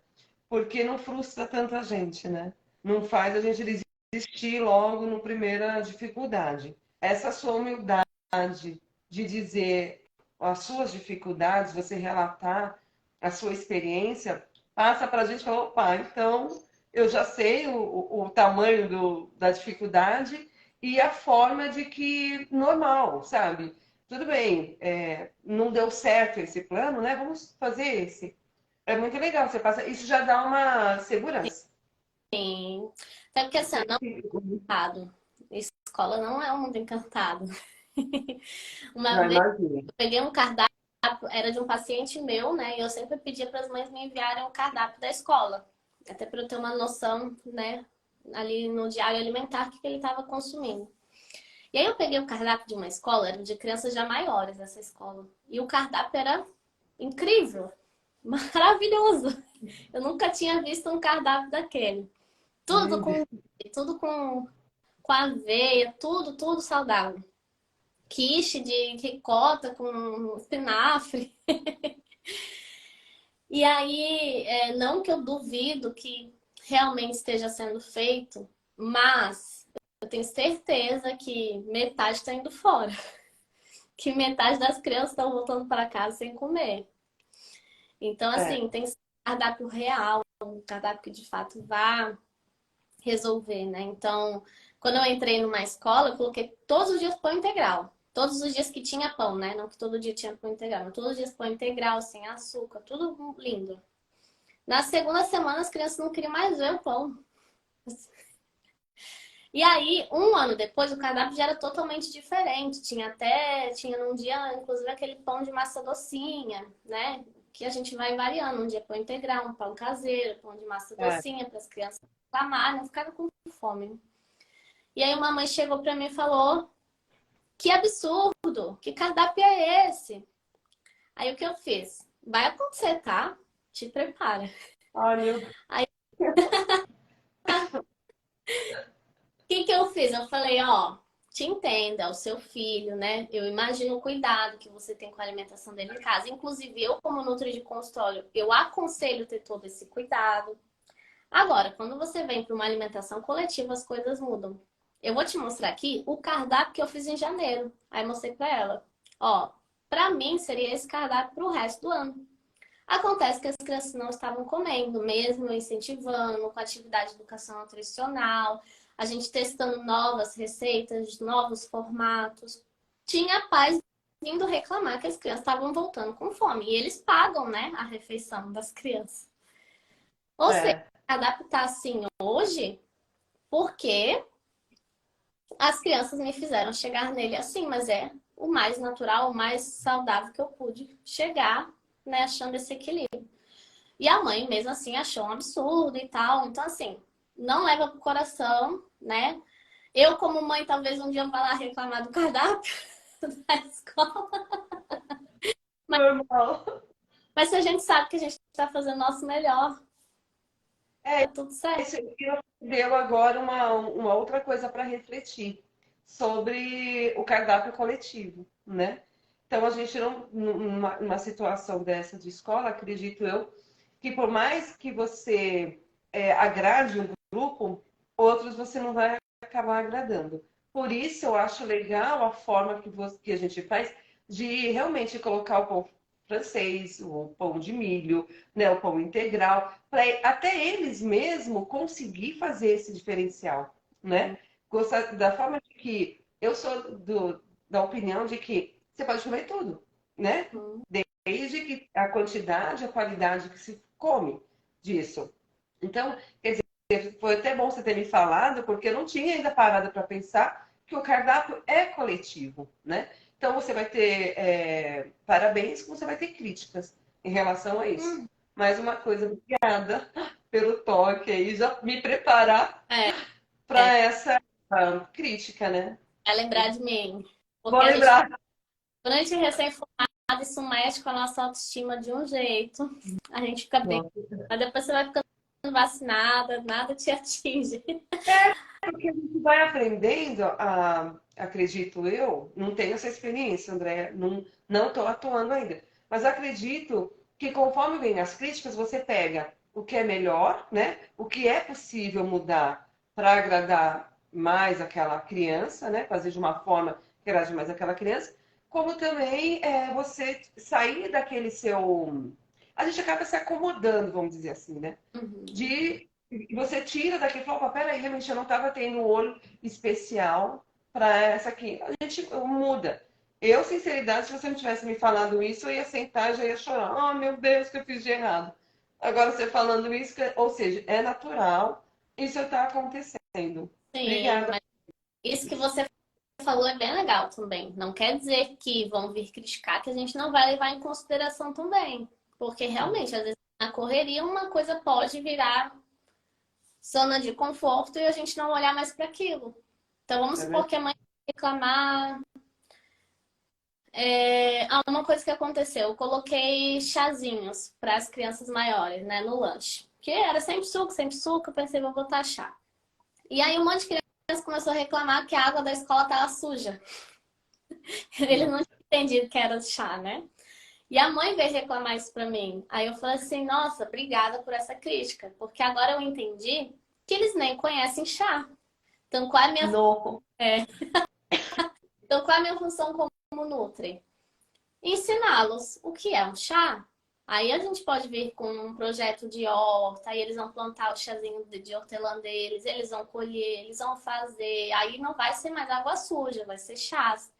porque não frustra tanta gente, né? Não faz a gente desistir logo no primeira dificuldade. Essa sua humildade de dizer as suas dificuldades, você relatar a sua experiência, passa para a gente e fala, opa, então eu já sei o tamanho da dificuldade e a forma de que normal, sabe? Tudo bem, não deu certo esse plano, né? Vamos fazer esse. É muito legal, você passa. Isso já dá uma segurança. Sim. Até porque assim, não é encantado. Escola não é um mundo encantado. Uma Não, vez imagina. eu peguei um cardápio era de um paciente meu, né? E eu sempre pedia para as mães me enviarem o cardápio da escola, até para eu ter uma noção, né? Ali no diário alimentar que ele estava consumindo. E aí eu peguei o cardápio de uma escola, era de crianças já maiores essa escola. E o cardápio era incrível, maravilhoso. Eu nunca tinha visto um cardápio daquele. Tudo Meu Deus. com, tudo com aveia, tudo saudável. Quiche de ricota com espinafre. E aí, não que eu duvido que realmente esteja sendo feito, mas eu tenho certeza que metade está indo fora. Que metade das crianças estão voltando para casa sem comer. Então, É, assim, tem cardápio real, um cardápio que de fato vá resolver, né? Então, quando eu entrei numa escola, eu coloquei todos os dias pão integral. Todos os dias que tinha pão, né? Não que todo dia tinha pão integral, mas todos os dias pão integral, sem açúcar, tudo lindo. Na segunda semana, as crianças não queriam mais ver o pão. E aí, um ano depois, o cardápio já era totalmente diferente. Tinha num dia, inclusive, aquele pão de massa docinha, né? Que a gente vai variando. Um dia pão integral, um pão caseiro, pão de massa é. docinha, para as crianças reclamarem, não ficarem com fome. E aí, uma mãe chegou para mim e falou: Que absurdo! Que cardápio é esse? Aí, o que eu fiz? Vai acontecer, tá? Te prepara. Ai, meu Aí, o que que eu fiz? Eu falei, ó, te entenda, é o seu filho, né? Eu imagino o cuidado que você tem com a alimentação dele em casa. Inclusive, eu, como nutri de consultório, eu aconselho ter todo esse cuidado. Agora, quando você vem para uma alimentação coletiva, as coisas mudam. Eu vou te mostrar aqui o cardápio que eu fiz em janeiro. Aí mostrei para ela. Ó, para mim seria esse cardápio para o resto do ano. Acontece que as crianças não estavam comendo, mesmo incentivando, com atividade de educação nutricional, a gente testando novas receitas, novos formatos. Tinha pais vindo reclamar que as crianças estavam voltando com fome. E eles pagam, né, a refeição das crianças. Ou seja, É, adaptar assim hoje, porque as crianças me fizeram chegar nele assim, mas é o mais natural, o mais saudável que eu pude chegar, né, achando esse equilíbrio. E a mãe, mesmo assim, achou um absurdo e tal. Então, assim, não leva pro coração, né? Eu, como mãe, talvez um dia vá lá reclamar do cardápio da escola. Mas, normal. mas se a gente sabe que a gente está fazendo o nosso melhor, É, tá tudo certo. isso eu deu agora uma outra coisa para refletir sobre o cardápio coletivo, né? Então, a gente não, numa situação dessa de escola, acredito eu, que por mais que você agrade um grupo, outros você não vai acabar agradando. Por isso, eu acho legal a forma que a gente faz de realmente colocar o pão francês, o pão de milho, né, o pão integral, para até eles mesmo conseguir fazer esse diferencial, né? Gostar da forma de que eu sou da opinião de que você pode comer tudo, né? Uhum. Desde que a quantidade, a qualidade que se come disso. Então, quer dizer, foi até bom você ter me falado, porque eu não tinha ainda parado para pensar que o cardápio é coletivo, né? Então você vai ter parabéns, como você vai ter críticas em relação a isso. Hum, Mais uma coisa, obrigada pelo toque aí, já me preparar é, para essa crítica, né? é lembrar de mim. Vou Porque a gente, lembrar. quando a gente é recém-formado, isso mexe com a nossa autoestima de um jeito. A gente fica bem. Mas depois você vai ficando vacinada, nada te atinge. Porque a gente vai aprendendo, acredito eu, não tenho essa experiência, André, não estou atuando ainda, mas acredito que conforme vem as críticas, você pega o que é melhor, né? O que é possível mudar para agradar mais aquela criança, né? Fazer de uma forma que agrade mais aquela criança, como também você sair daquele seu. A gente acaba se acomodando, vamos dizer assim, né? Uhum. De e você tira daqui e fala, opa, peraí, realmente eu não estava tendo um olho especial para essa aqui. A gente muda. Eu, sinceridade, se você não tivesse me falado isso, eu ia sentar e já ia chorar. Oh, meu Deus, o que eu fiz de errado. Agora você falando isso, ou seja, é natural, isso está acontecendo. Sim, Obrigada. mas isso que você falou é bem legal também. Não quer dizer que vão vir criticar, que a gente não vai levar em consideração também. Porque realmente, às vezes, na correria, uma coisa pode virar zona de conforto e a gente não olhar mais para aquilo. Então, vamos É supor verdade. que a mãe reclamar. Uma coisa que aconteceu, eu coloquei chazinhos para as crianças maiores, né, no lanche. Que era sempre suco, eu pensei, vou botar chá. E aí um monte de criança começou a reclamar que a água da escola estava suja. Eles não tinham entendido que era chá, né? E a mãe veio reclamar isso pra mim. Aí eu falei assim, nossa, obrigada por essa crítica, porque agora eu entendi que eles nem conhecem chá. Então No. então, qual é a minha função como Nutri? Ensiná-los o que é um chá. Aí a gente pode vir com um projeto de horta, aí eles vão plantar o chazinho de hortelã deles, eles vão colher, eles vão fazer. Aí não vai ser mais água suja, vai ser chás.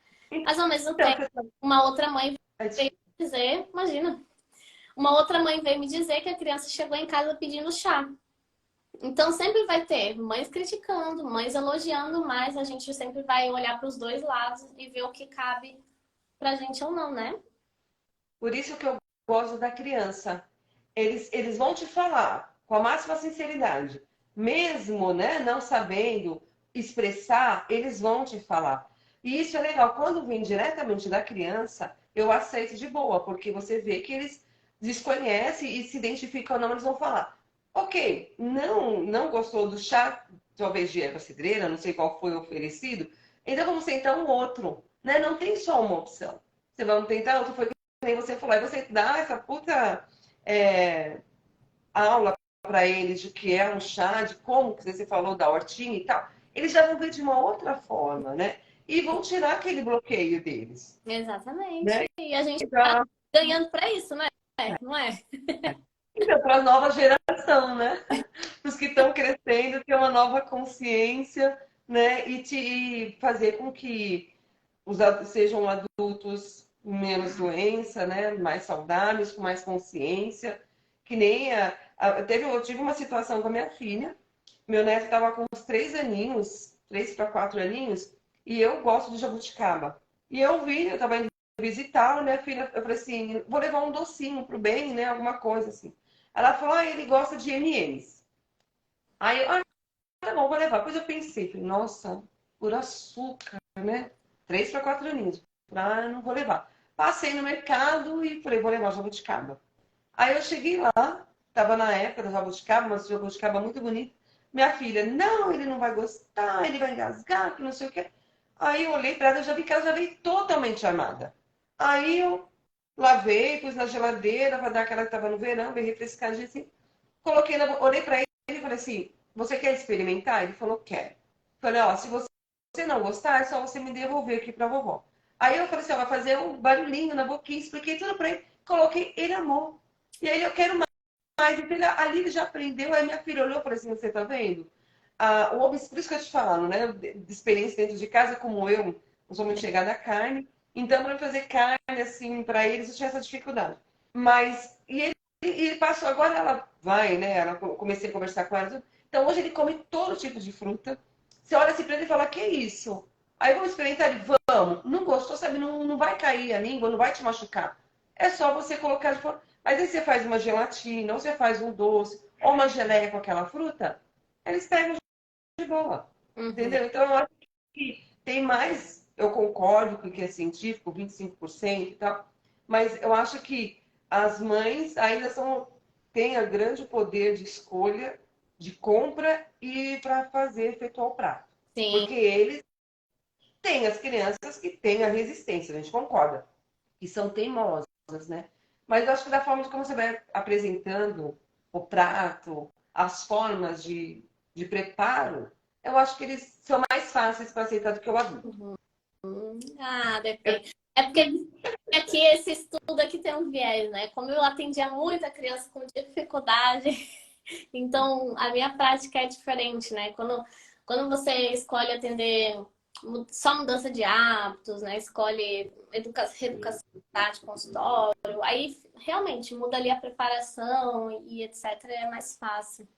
Mas ao mesmo Então, tempo, uma outra mãe veio você me dizer, imagina, uma outra mãe veio me dizer que a criança chegou em casa pedindo chá. Então sempre vai ter mães criticando, mães elogiando, mas a gente sempre vai olhar para os dois lados e ver o que cabe pra gente ou não, né? por isso que eu gosto da criança. Eles vão te falar com a máxima sinceridade. Mesmo, né, não sabendo expressar, eles vão te falar. E isso é legal. Quando vem diretamente da criança, eu aceito de boa, porque você vê que eles desconhecem e se identificam ou não, eles vão falar. Ok, não gostou do chá, talvez de erva cidreira, não sei qual foi oferecido, então vamos tentar um outro, né? Não tem só uma opção. Você vai tentar outro, foi nem você falou, aí você dá essa puta aula para eles de que é um chá, de como que você falou da hortinha e tal, eles já vão ver de uma outra forma, né? E vão tirar aquele bloqueio deles, Exatamente. né? E a gente tá Então, ganhando pra isso, né? Não é? para a nova geração, né? Os que estão crescendo, ter uma nova consciência, né? E fazer com que os sejam adultos com menos doença, né? Mais saudáveis, com mais consciência. Que nem eu tive uma situação com a minha filha. Meu neto estava com uns 3 aninhos, 3 para 4 aninhos, e eu gosto de jabuticaba. E eu vi, eu estava indo visitá-la, minha filha, eu falei assim, vou levar um docinho pro bem, né? Alguma coisa assim. Ela falou, ele gosta de M&M's. Aí eu, tá bom, vou levar. Depois eu pensei, falei, nossa, por açúcar, né? 3 para 4 aninhos. Não vou levar. Passei no mercado e falei, vou levar jabuticaba. Aí eu cheguei lá, tava na época da jabuticaba, uma jabuticaba muito bonita. Minha filha, não, ele não vai gostar, ele vai engasgar, que não sei o quê. Aí eu olhei para ela, eu já vi que ela já veio totalmente armada. Aí eu lavei, pus na geladeira para dar aquela que tava no verão, bem refrescadinha assim. Coloquei olhei para ele e falei assim: você quer experimentar? Ele falou: quer. Falei: ó, se você não gostar, é só você me devolver aqui para vovó. Aí eu falei assim: ó, vai fazer um barulhinho na boquinha, expliquei tudo para ele, coloquei, ele amou. E aí eu quero mais. Então, ali ele já aprendeu. Aí minha filha olhou e falou assim: você tá vendo? Por isso que eu te falo, né? De experiência dentro de casa, como eu não sou muito chegada à carne. Então, para fazer carne, assim, para eles, eu tinha essa dificuldade. Mas, e passou, agora ela vai, né? Comecei a conversar com ela. Então, hoje ele come todo tipo de fruta. Você olha assim para ele e fala: que é isso? Aí vamos experimentar ele, vamos. Não gostou, sabe? Não vai cair a língua, não vai te machucar. É só você colocar de fora. Mas aí você faz uma gelatina, ou você faz um doce, ou uma geleia com aquela fruta, eles pegam de boa. Uhum. Entendeu? Então, eu acho que tem mais, eu concordo com o que é científico, 25% e tal, mas eu acho que as mães ainda têm a grande poder de escolha, de compra e para fazer efetuar o prato. Sim, Porque eles têm as crianças que têm a resistência, a gente concorda, que são teimosas, né? Mas eu acho que da forma de como você vai apresentando o prato, as formas de preparo, eu acho que eles são mais fáceis para aceitar do que o adulto. depende. É porque aqui esse estudo aqui tem um viés, né? Como eu atendia muita criança com dificuldade, então a minha prática é diferente, né? Quando você escolhe atender só mudança de hábitos, né? Escolhe reeducação de consultório, aí realmente muda ali a preparação e etc. É mais fácil.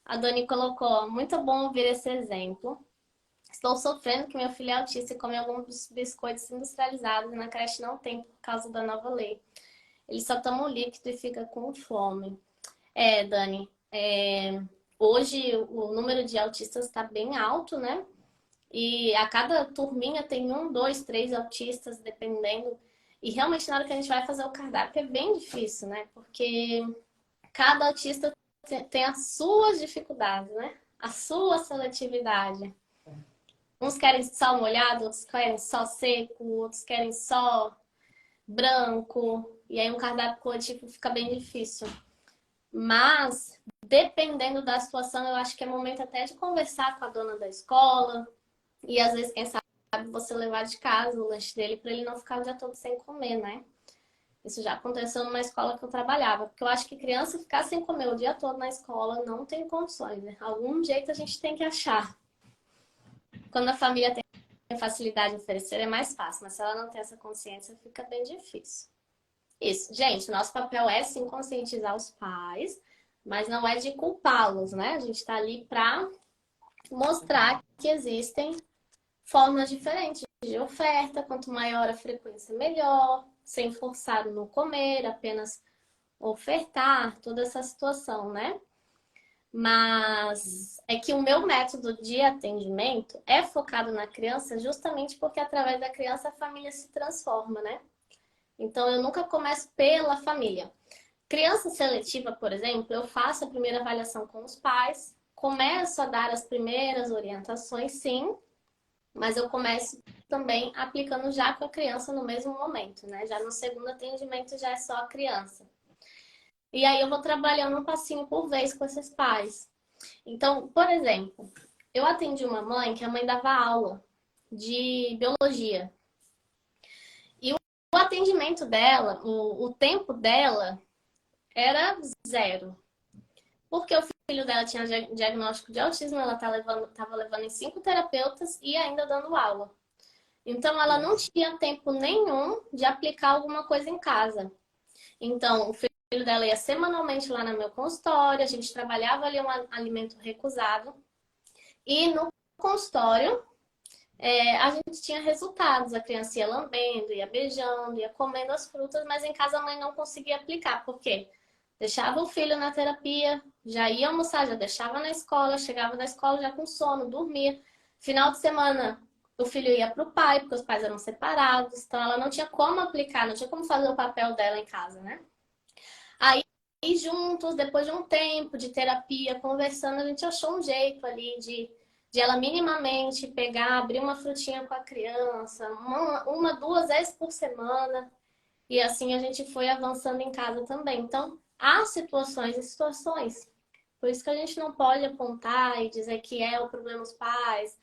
A Dani colocou, muito bom ouvir esse exemplo. Estou sofrendo que meu filho é autista e come alguns biscoitos industrializados e na creche não tem por causa da nova lei. Ele só toma o líquido e fica com fome. Dani, hoje o número de autistas está bem alto, né? E a cada turminha tem um, dois, três autistas, dependendo. E realmente na hora que a gente vai fazer o cardápio é bem difícil, né? Porque cada autista tem as suas dificuldades, né? A sua seletividade. Uns querem só molhado, outros querem só seco, outros querem só branco. E aí um cardápio coletivo fica bem difícil. Mas, dependendo da situação, eu acho que é momento até de conversar com a dona da escola. E às vezes, quem sabe, você levar de casa o lanche dele para ele não ficar o dia todo sem comer, né? Isso já aconteceu numa escola que eu trabalhava. Porque eu acho que criança ficar sem comer o dia todo na escola não tem condições, né? Algum jeito a gente tem que achar. Quando a família tem facilidade de oferecer, é mais fácil. Mas se ela não tem essa consciência, fica bem difícil. Isso, gente, nosso papel é sim conscientizar os pais, mas não é de culpá-los, né? A gente está ali para mostrar que existem formas diferentes de oferta, quanto maior a frequência, melhor, sem forçar no comer, apenas ofertar, toda essa situação, né? Mas é que o meu método de atendimento é focado na criança justamente porque através da criança a família se transforma, né? Então eu nunca começo pela família. Criança seletiva, por exemplo, eu faço a primeira avaliação com os pais, começo a dar as primeiras orientações, sim, mas eu começo também aplicando já com a criança no mesmo momento, né? Já no segundo atendimento já é só a criança. E aí eu vou trabalhando um passinho por vez com esses pais. Então, por exemplo, eu atendi uma mãe que a mãe dava aula de biologia. E o atendimento dela, o tempo dela era zero. Porque o filho dela tinha diagnóstico de autismo, ela estava levando em 5 terapeutas e ainda dando aula. Então, ela não tinha tempo nenhum de aplicar alguma coisa em casa. Então, o filho dela ia semanalmente lá no meu consultório, a gente trabalhava ali um alimento recusado. E no consultório, a gente tinha resultados. A criança ia lambendo, ia beijando, ia comendo as frutas, mas em casa a mãe não conseguia aplicar. Por quê? Deixava o filho na terapia, já ia almoçar, já deixava na escola, chegava da escola já com sono, dormia. Final de semana, o filho ia para o pai, porque os pais eram separados, então ela não tinha como aplicar, não tinha como fazer o papel dela em casa, né? Aí, juntos, depois de um tempo de terapia, conversando, a gente achou um jeito ali de ela minimamente pegar, abrir uma frutinha com a criança, duas vezes por semana, e assim a gente foi avançando em casa também. Então, há situações e situações. Por isso que a gente não pode apontar e dizer que é o problema dos pais,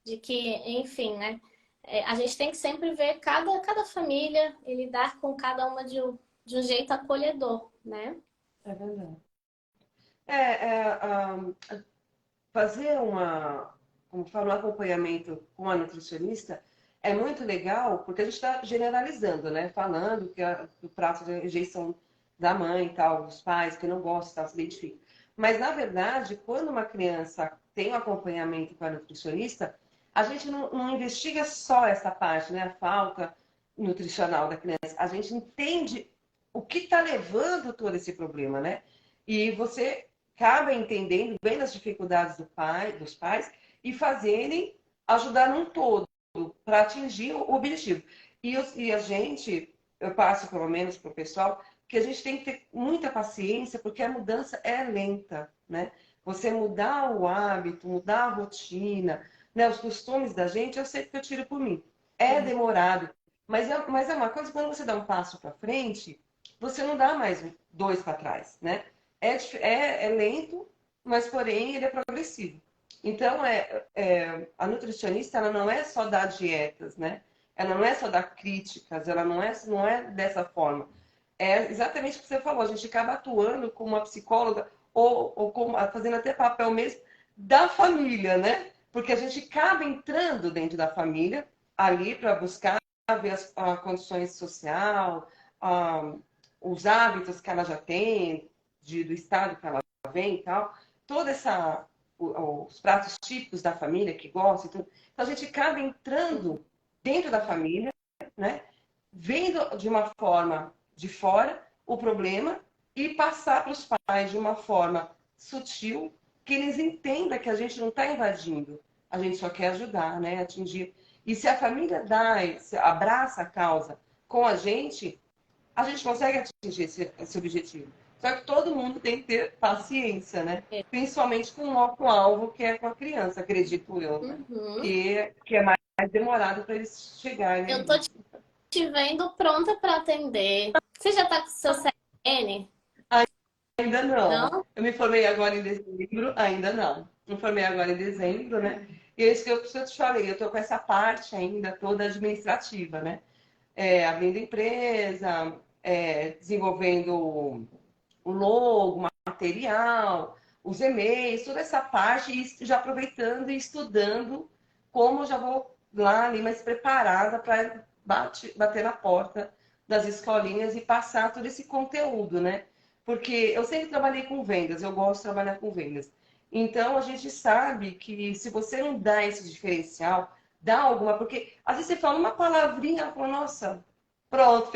de que, enfim, né? A gente tem que sempre ver cada família e lidar com cada uma de um jeito acolhedor, né? É verdade. É, é, fazer como fala, um acompanhamento com a nutricionista é muito legal, porque a gente está generalizando, né? Falando que o prato de rejeição da mãe e tal, dos pais, que não gostam, se identifica. Mas, na verdade, quando uma criança tem um acompanhamento com a nutricionista, a gente não investiga só essa parte, né? A falta nutricional da criança. A gente entende o que está levando todo esse problema, né? E você acaba entendendo bem as dificuldades dos pais e fazerem ajudar num todo para atingir o objetivo. E a gente, eu passo pelo menos para o pessoal, que a gente tem que ter muita paciência, porque a mudança é lenta, né? Você mudar o hábito, mudar a rotina, né? Os costumes da gente, eu sei que eu tiro por mim. É demorado, mas é uma coisa, quando você dá um passo para frente, você não dá mais dois para trás, né? É lento, mas porém ele é progressivo. Então, a nutricionista ela não é só dar dietas, né? Ela não é só dar críticas, ela não é dessa forma. É exatamente o que você falou, a gente acaba atuando como uma psicóloga ou fazendo até papel mesmo da família, né? Porque a gente acaba entrando dentro da família ali para buscar ver as condições social, os hábitos que ela já tem, do estado que ela vem e tal, todo os pratos típicos da família que gosta. Então a gente acaba entrando dentro da família, né? Vendo de uma forma de fora o problema e passar para os pais de uma forma sutil, que eles entendam que a gente não está invadindo, a gente só quer ajudar, né? Atingir. E se a família abraça a causa com a gente consegue atingir esse objetivo. Só que todo mundo tem que ter paciência, né? Principalmente com o nosso alvo, que é com a criança, acredito eu, né? Uhum. Que é mais demorado para eles chegarem. Eu tô te vendo pronta para atender. Você já tá com o seu CRN? Ainda não. Não? Eu me formei agora em dezembro, ainda não. Me formei agora em dezembro, né? E é isso que eu te falei, eu tô com essa parte ainda toda administrativa, né? Abrindo empresa, desenvolvendo o logo, material, os e-mails, toda essa parte, e já aproveitando e estudando como já vou lá ali mais preparada para bater na porta das escolinhas e passar todo esse conteúdo, né? Porque eu sempre trabalhei com vendas, eu gosto de trabalhar com vendas. Então a gente sabe que se você não dá esse diferencial, dá alguma, porque às vezes você fala uma palavrinha, ela fala, nossa, pronto,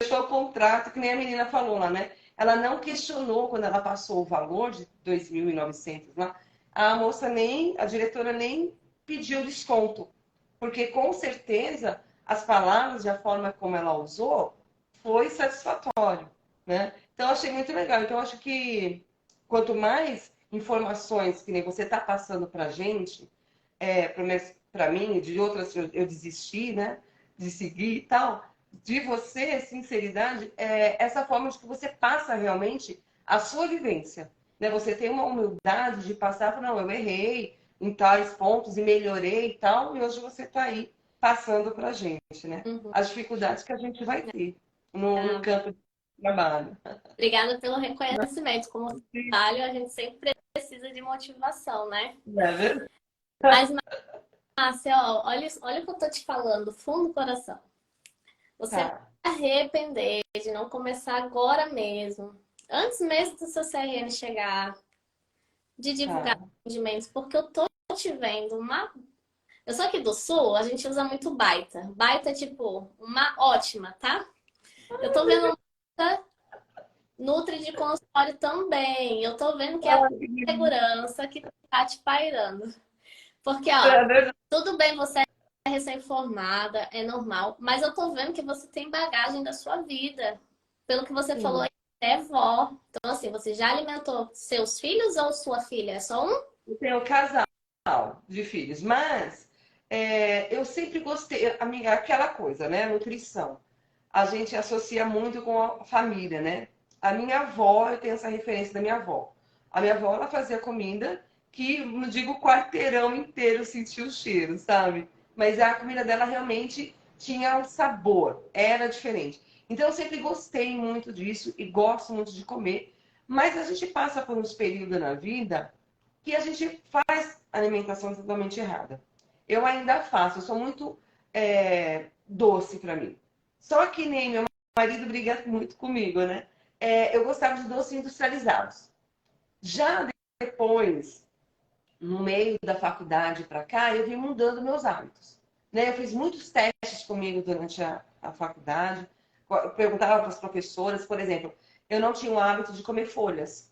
fechou o contrato, que nem a menina falou lá, né? Ela não questionou quando ela passou o valor de 2.900 lá. A moça nem, a diretora nem pediu desconto, porque com certeza as palavras e a forma como ela usou foi satisfatório, né? Então eu achei muito legal. Então eu acho que quanto mais informações que nem você está passando para a gente, para mim, de outras eu desisti, né? De seguir e tal de você, sinceridade, essa forma de que você passa realmente a sua vivência. Né? Você tem uma humildade de passar, não, eu errei em tais pontos e melhorei e tal, e hoje você está aí passando para a gente, né? Uhum. As dificuldades que a gente vai ter no campo de trabalho. Obrigada pelo reconhecimento. Como trabalho, a gente sempre precisa de motivação, né? Não é verdade? Mas, Márcia, ó, olha o que eu tô te falando, fundo do coração. Você vai Tá, se arrepender de não começar agora mesmo, antes mesmo do seu CRM chegar, de divulgar tá, rendimentos, porque eu tô te vendo uma. Eu sou aqui do Sul, a gente usa muito baita. Baita é tipo uma ótima, tá? Eu tô vendo muita Nutri de consultório também. Eu tô vendo que é a segurança que tá te pairando. Porque, ó, é verdade. tudo bem, você é recém-formada, é normal, mas eu tô vendo que você tem bagagem da sua vida. Pelo que você falou, Sim. é vó. Então, assim, você já alimentou seus filhos ou sua filha? É só um? Eu tenho um casal de filhos, mas eu sempre gostei, amiga, aquela coisa, né? Nutrição. A gente associa muito com a família, né? A minha avó, eu tenho essa referência da minha avó. A minha avó, ela fazia comida que, não digo, o quarteirão inteiro sentia o cheiro, sabe? Mas a comida dela realmente tinha um sabor, era diferente. Então, eu sempre gostei muito disso e gosto muito de comer. Mas a gente passa por uns períodos na vida que a gente faz alimentação totalmente errada. Eu ainda faço, eu sou muito doce para mim. Só que nem meu marido briga muito comigo, né? Eu gostava de doces industrializados. Já depois, no meio da faculdade para cá, eu vim mudando meus hábitos. Né? Eu fiz muitos testes comigo durante a faculdade. Eu perguntava para as professoras, por exemplo, eu não tinha o hábito de comer folhas.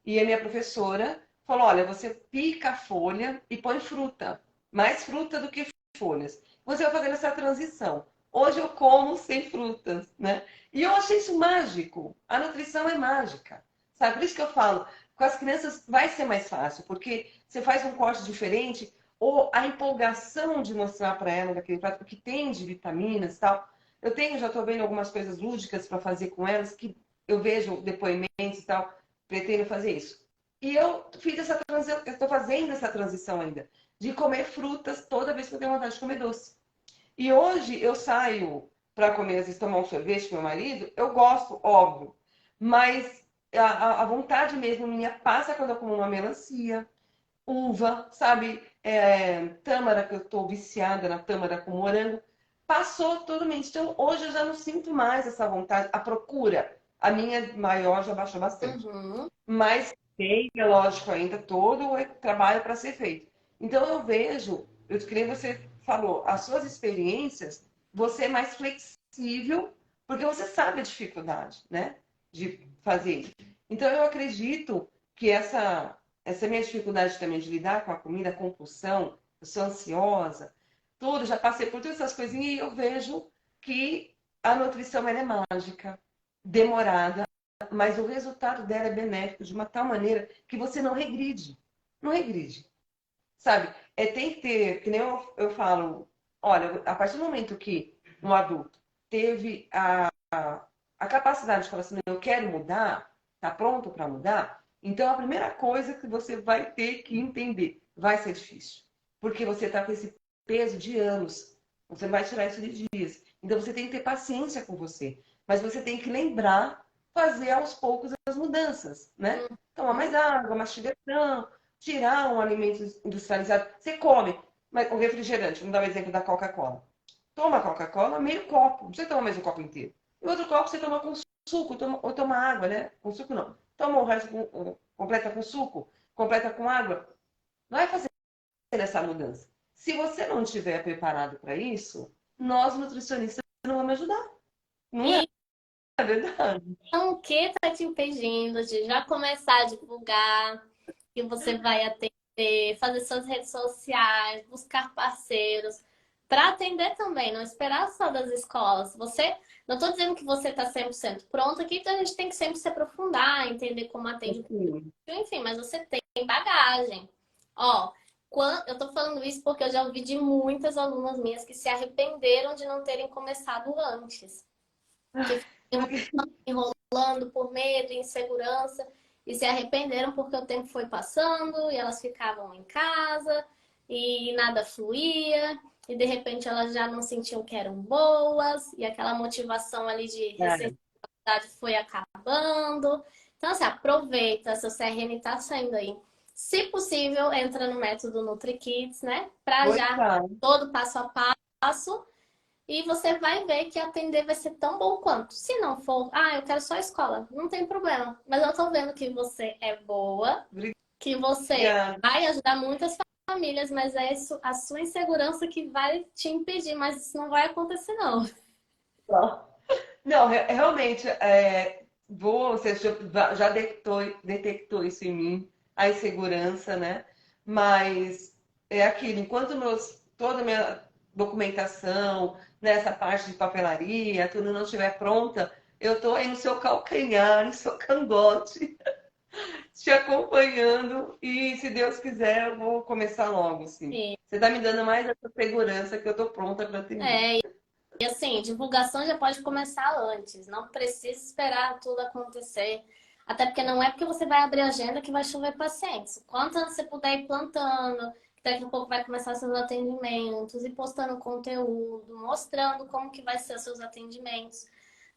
E a minha professora falou: olha, você pica a folha e põe fruta. Mais fruta do que folhas. Você vai fazendo essa transição. Hoje eu como sem frutas, né? E eu achei isso mágico. A nutrição é mágica. Sabe? Por isso que eu falo, com as crianças vai ser mais fácil, porque você faz um corte diferente, ou a empolgação de mostrar para ela daquele prato, o que tem de vitaminas e tal. Já estou vendo algumas coisas lúdicas para fazer com elas, que eu vejo depoimentos e tal, pretendo fazer isso. E eu fiz essa transição, eu estou fazendo essa transição ainda, de comer frutas toda vez que eu tenho vontade de comer doce. E hoje eu saio para comer, às vezes tomar um sorvete com meu marido, eu gosto, óbvio, mas a vontade mesmo minha passa quando eu como uma melancia, uva, sabe? Tâmara, que eu estou viciada na tâmara com morango, passou totalmente. Então hoje eu já não sinto mais essa vontade, a procura. A minha maior já baixou bastante. Uhum. Mas tem, é lógico, ainda todo o trabalho para ser feito. Então eu vejo, eu que nem você falou, as suas experiências, você é mais flexível, porque você sabe a dificuldade, né, de fazer isso. Então eu acredito que essa minha dificuldade também de lidar com a comida, a compulsão, eu sou ansiosa, tudo, já passei por todas essas coisinhas e eu vejo que a nutrição ela é mágica, demorada, mas o resultado dela é benéfico de uma tal maneira que você não regride. Não regride, sabe? Tem que ter, que nem eu falo, olha, a partir do momento que um adulto teve a capacidade de falar assim, eu quero mudar, tá pronto para mudar, então a primeira coisa que você vai ter que entender, vai ser difícil, porque você está com esse peso de anos, você não vai tirar isso de dias. Então você tem que ter paciência com você, mas você tem que lembrar fazer aos poucos as mudanças, né? Tomar mais água, mastigação, tirar um alimento industrializado. Você come, mas o refrigerante, vamos dar o exemplo da Coca-Cola. Toma Coca-Cola, meio copo, não precisa tomar mais o copo inteiro. E outro copo você toma com suco, ou toma água, né? Com suco não. Toma o resto, completa com suco, completa com água. Vai fazer essa mudança. Se você não estiver preparado para isso, nós nutricionistas não vamos ajudar. Não é E verdade? então, o que está te impedindo de já começar a divulgar que você vai atender, fazer suas redes sociais, buscar parceiros para atender também, não esperar só das escolas. Você, não estou dizendo que você está 100% pronto aqui, então a gente tem que sempre se aprofundar, entender como atende o Assim, público, enfim, mas você tem bagagem. Ó, eu tô falando isso porque eu já ouvi de muitas alunas minhas que se arrependeram de não terem começado antes. Que enrolando por medo, insegurança, e se arrependeram porque o tempo foi passando e elas ficavam em casa e nada fluía, e de repente elas já não sentiam que eram boas, e aquela motivação ali de é, recém-idade foi acabando. Então, assim, aproveita, seu CRN tá saindo aí. Se possível, entra no método NutriKids, né? Para vou já entrar. todo passo a passo e você vai ver que atender vai ser tão bom quanto. Se não for, eu quero só a escola, não tem problema. Mas eu tô vendo que você é boa, que você Obrigada. vai ajudar muitas famílias, mas é isso, a sua insegurança que vai te impedir, mas isso não vai acontecer, não. Não, realmente, você já detectou isso em mim, a insegurança, né? Mas é aquilo, enquanto toda a minha documentação, nessa parte de papelaria, tudo não estiver pronta, eu estou aí no seu calcanhar, no seu cangote, te acompanhando e, se Deus quiser, eu vou começar logo, sim. Você está me dando mais essa segurança que eu estou pronta para atender. É, e assim, divulgação já pode começar antes, não precisa esperar tudo acontecer. Até porque não é porque você vai abrir agenda que vai chover pacientes. Quanto antes você puder ir plantando, que daqui a pouco vai começar seus atendimentos, e postando conteúdo, mostrando como que vai ser os seus atendimentos.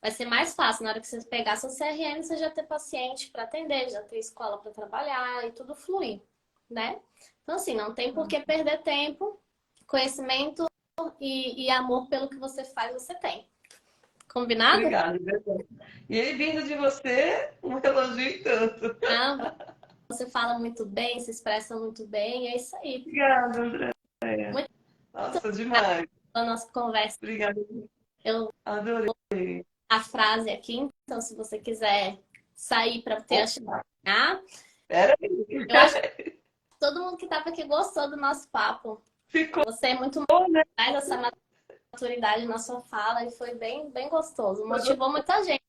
Vai ser mais fácil. Na hora que você pegar seu CRM, você já ter paciente para atender, já ter escola para trabalhar e tudo fluir, né? Então, assim, não tem por que perder tempo. Conhecimento e amor pelo que você faz, você tem. Combinado? Obrigada, verdade. E aí, vindo de você, um elogio e tanto. Ah, você fala muito bem, se expressa muito bem, é isso aí. Obrigada, André. Muito Nossa, demais. a nossa conversa. Obrigada. Eu Adorei. a frase aqui, então se você quiser sair para ter a chance, Opa, ah, peraí. eu acho que todo mundo que estava aqui gostou do nosso papo. Ficou, Você é muito né? mais essa maturidade na sua fala e foi bem, bem gostoso. Motivou muita gente.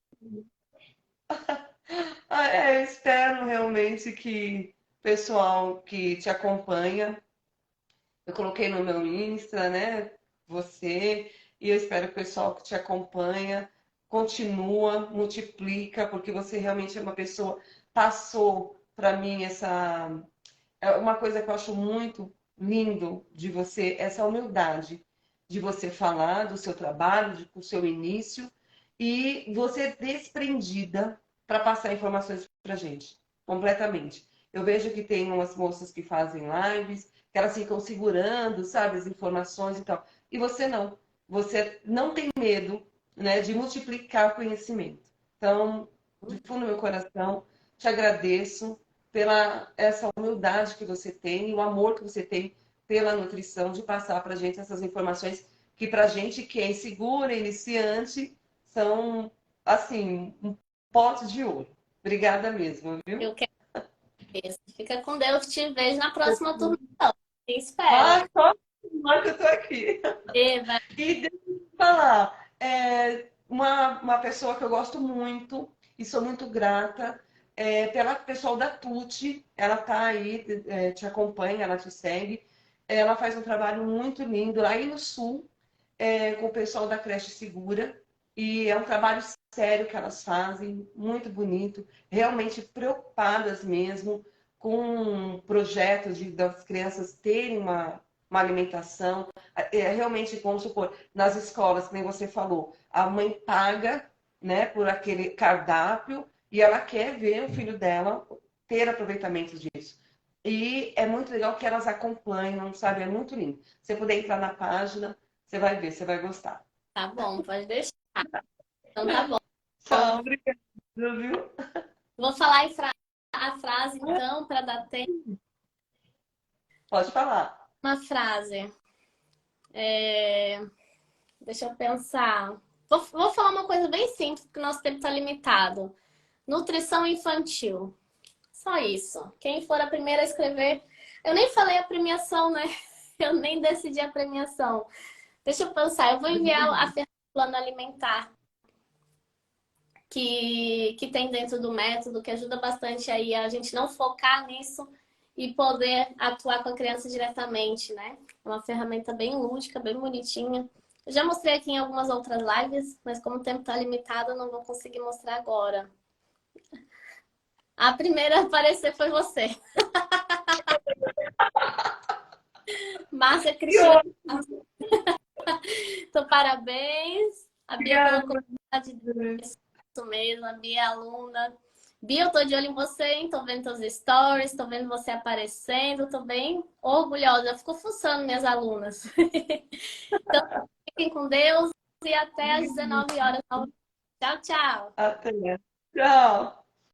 Eu espero realmente que o pessoal que te acompanha, eu coloquei no meu Insta, né? Você, e eu espero que o pessoal que te acompanha continua, multiplica, porque você realmente é uma pessoa, passou para mim essa. É uma coisa que eu acho muito lindo de você, essa humildade de você falar do seu trabalho, do seu início, e você desprendida para passar informações para gente, completamente. Eu vejo que tem umas moças que fazem lives, que elas ficam segurando, sabe, as informações e tal. E você não. Você não tem medo, né, de multiplicar conhecimento. Então, de fundo do meu coração, te agradeço. pela essa humildade que você tem, o amor que você tem pela nutrição, de passar para a gente essas informações que para a gente que é insegura, iniciante, são, assim, um pote de ouro. Obrigada mesmo, viu? Eu quero ver. Fica com Deus, te vejo na próxima turma. Então. Te espero. Ah, só que eu tô aqui. Eva, E deixa eu te falar, uma pessoa que eu gosto muito e sou muito grata pela pessoal da Tuti, ela tá aí, te acompanha, ela te segue, ela faz um trabalho muito lindo lá aí no Sul, com o pessoal da Creche Segura, e é um trabalho sério que elas fazem, muito bonito, realmente preocupadas mesmo com projetos das crianças terem uma alimentação. Realmente, vamos supor, nas escolas, como você falou, a mãe paga, né, por aquele cardápio e ela quer ver o filho dela ter aproveitamento disso. E é muito legal que elas acompanham, sabe? É muito lindo. Se você puder entrar na página, você vai ver, você vai gostar. tá bom, pode deixar. Então tá bom. Tchau, obrigada, viu? Vou falar a frase, então, para dar tempo. Pode falar. Uma frase. Deixa eu pensar. Vou falar uma coisa bem simples, porque o nosso tempo está limitado. Nutrição infantil. Só isso. Quem for a primeira a escrever. Eu nem falei a premiação, né? Eu nem decidi a premiação. Deixa eu pensar. Eu vou enviar a ferramenta do plano alimentar que tem dentro do método, que ajuda bastante aí a gente não focar nisso e poder atuar com a criança diretamente, né? É uma ferramenta bem lúdica, bem bonitinha. Eu já mostrei aqui em algumas outras lives, mas como o tempo está limitado, eu não vou conseguir mostrar agora. A primeira a aparecer foi você. Márcia Cristina. Então, parabéns. A Bia colocou isso mesmo, a Bia é aluna. Bia, eu tô de olho em você, hein? Tô vendo teus stories, tô vendo você aparecendo, tô bem orgulhosa. Eu fico fuçando minhas alunas. Então, fiquem com Deus e até às 19 horas. Tchau, tchau. Até. Tchau.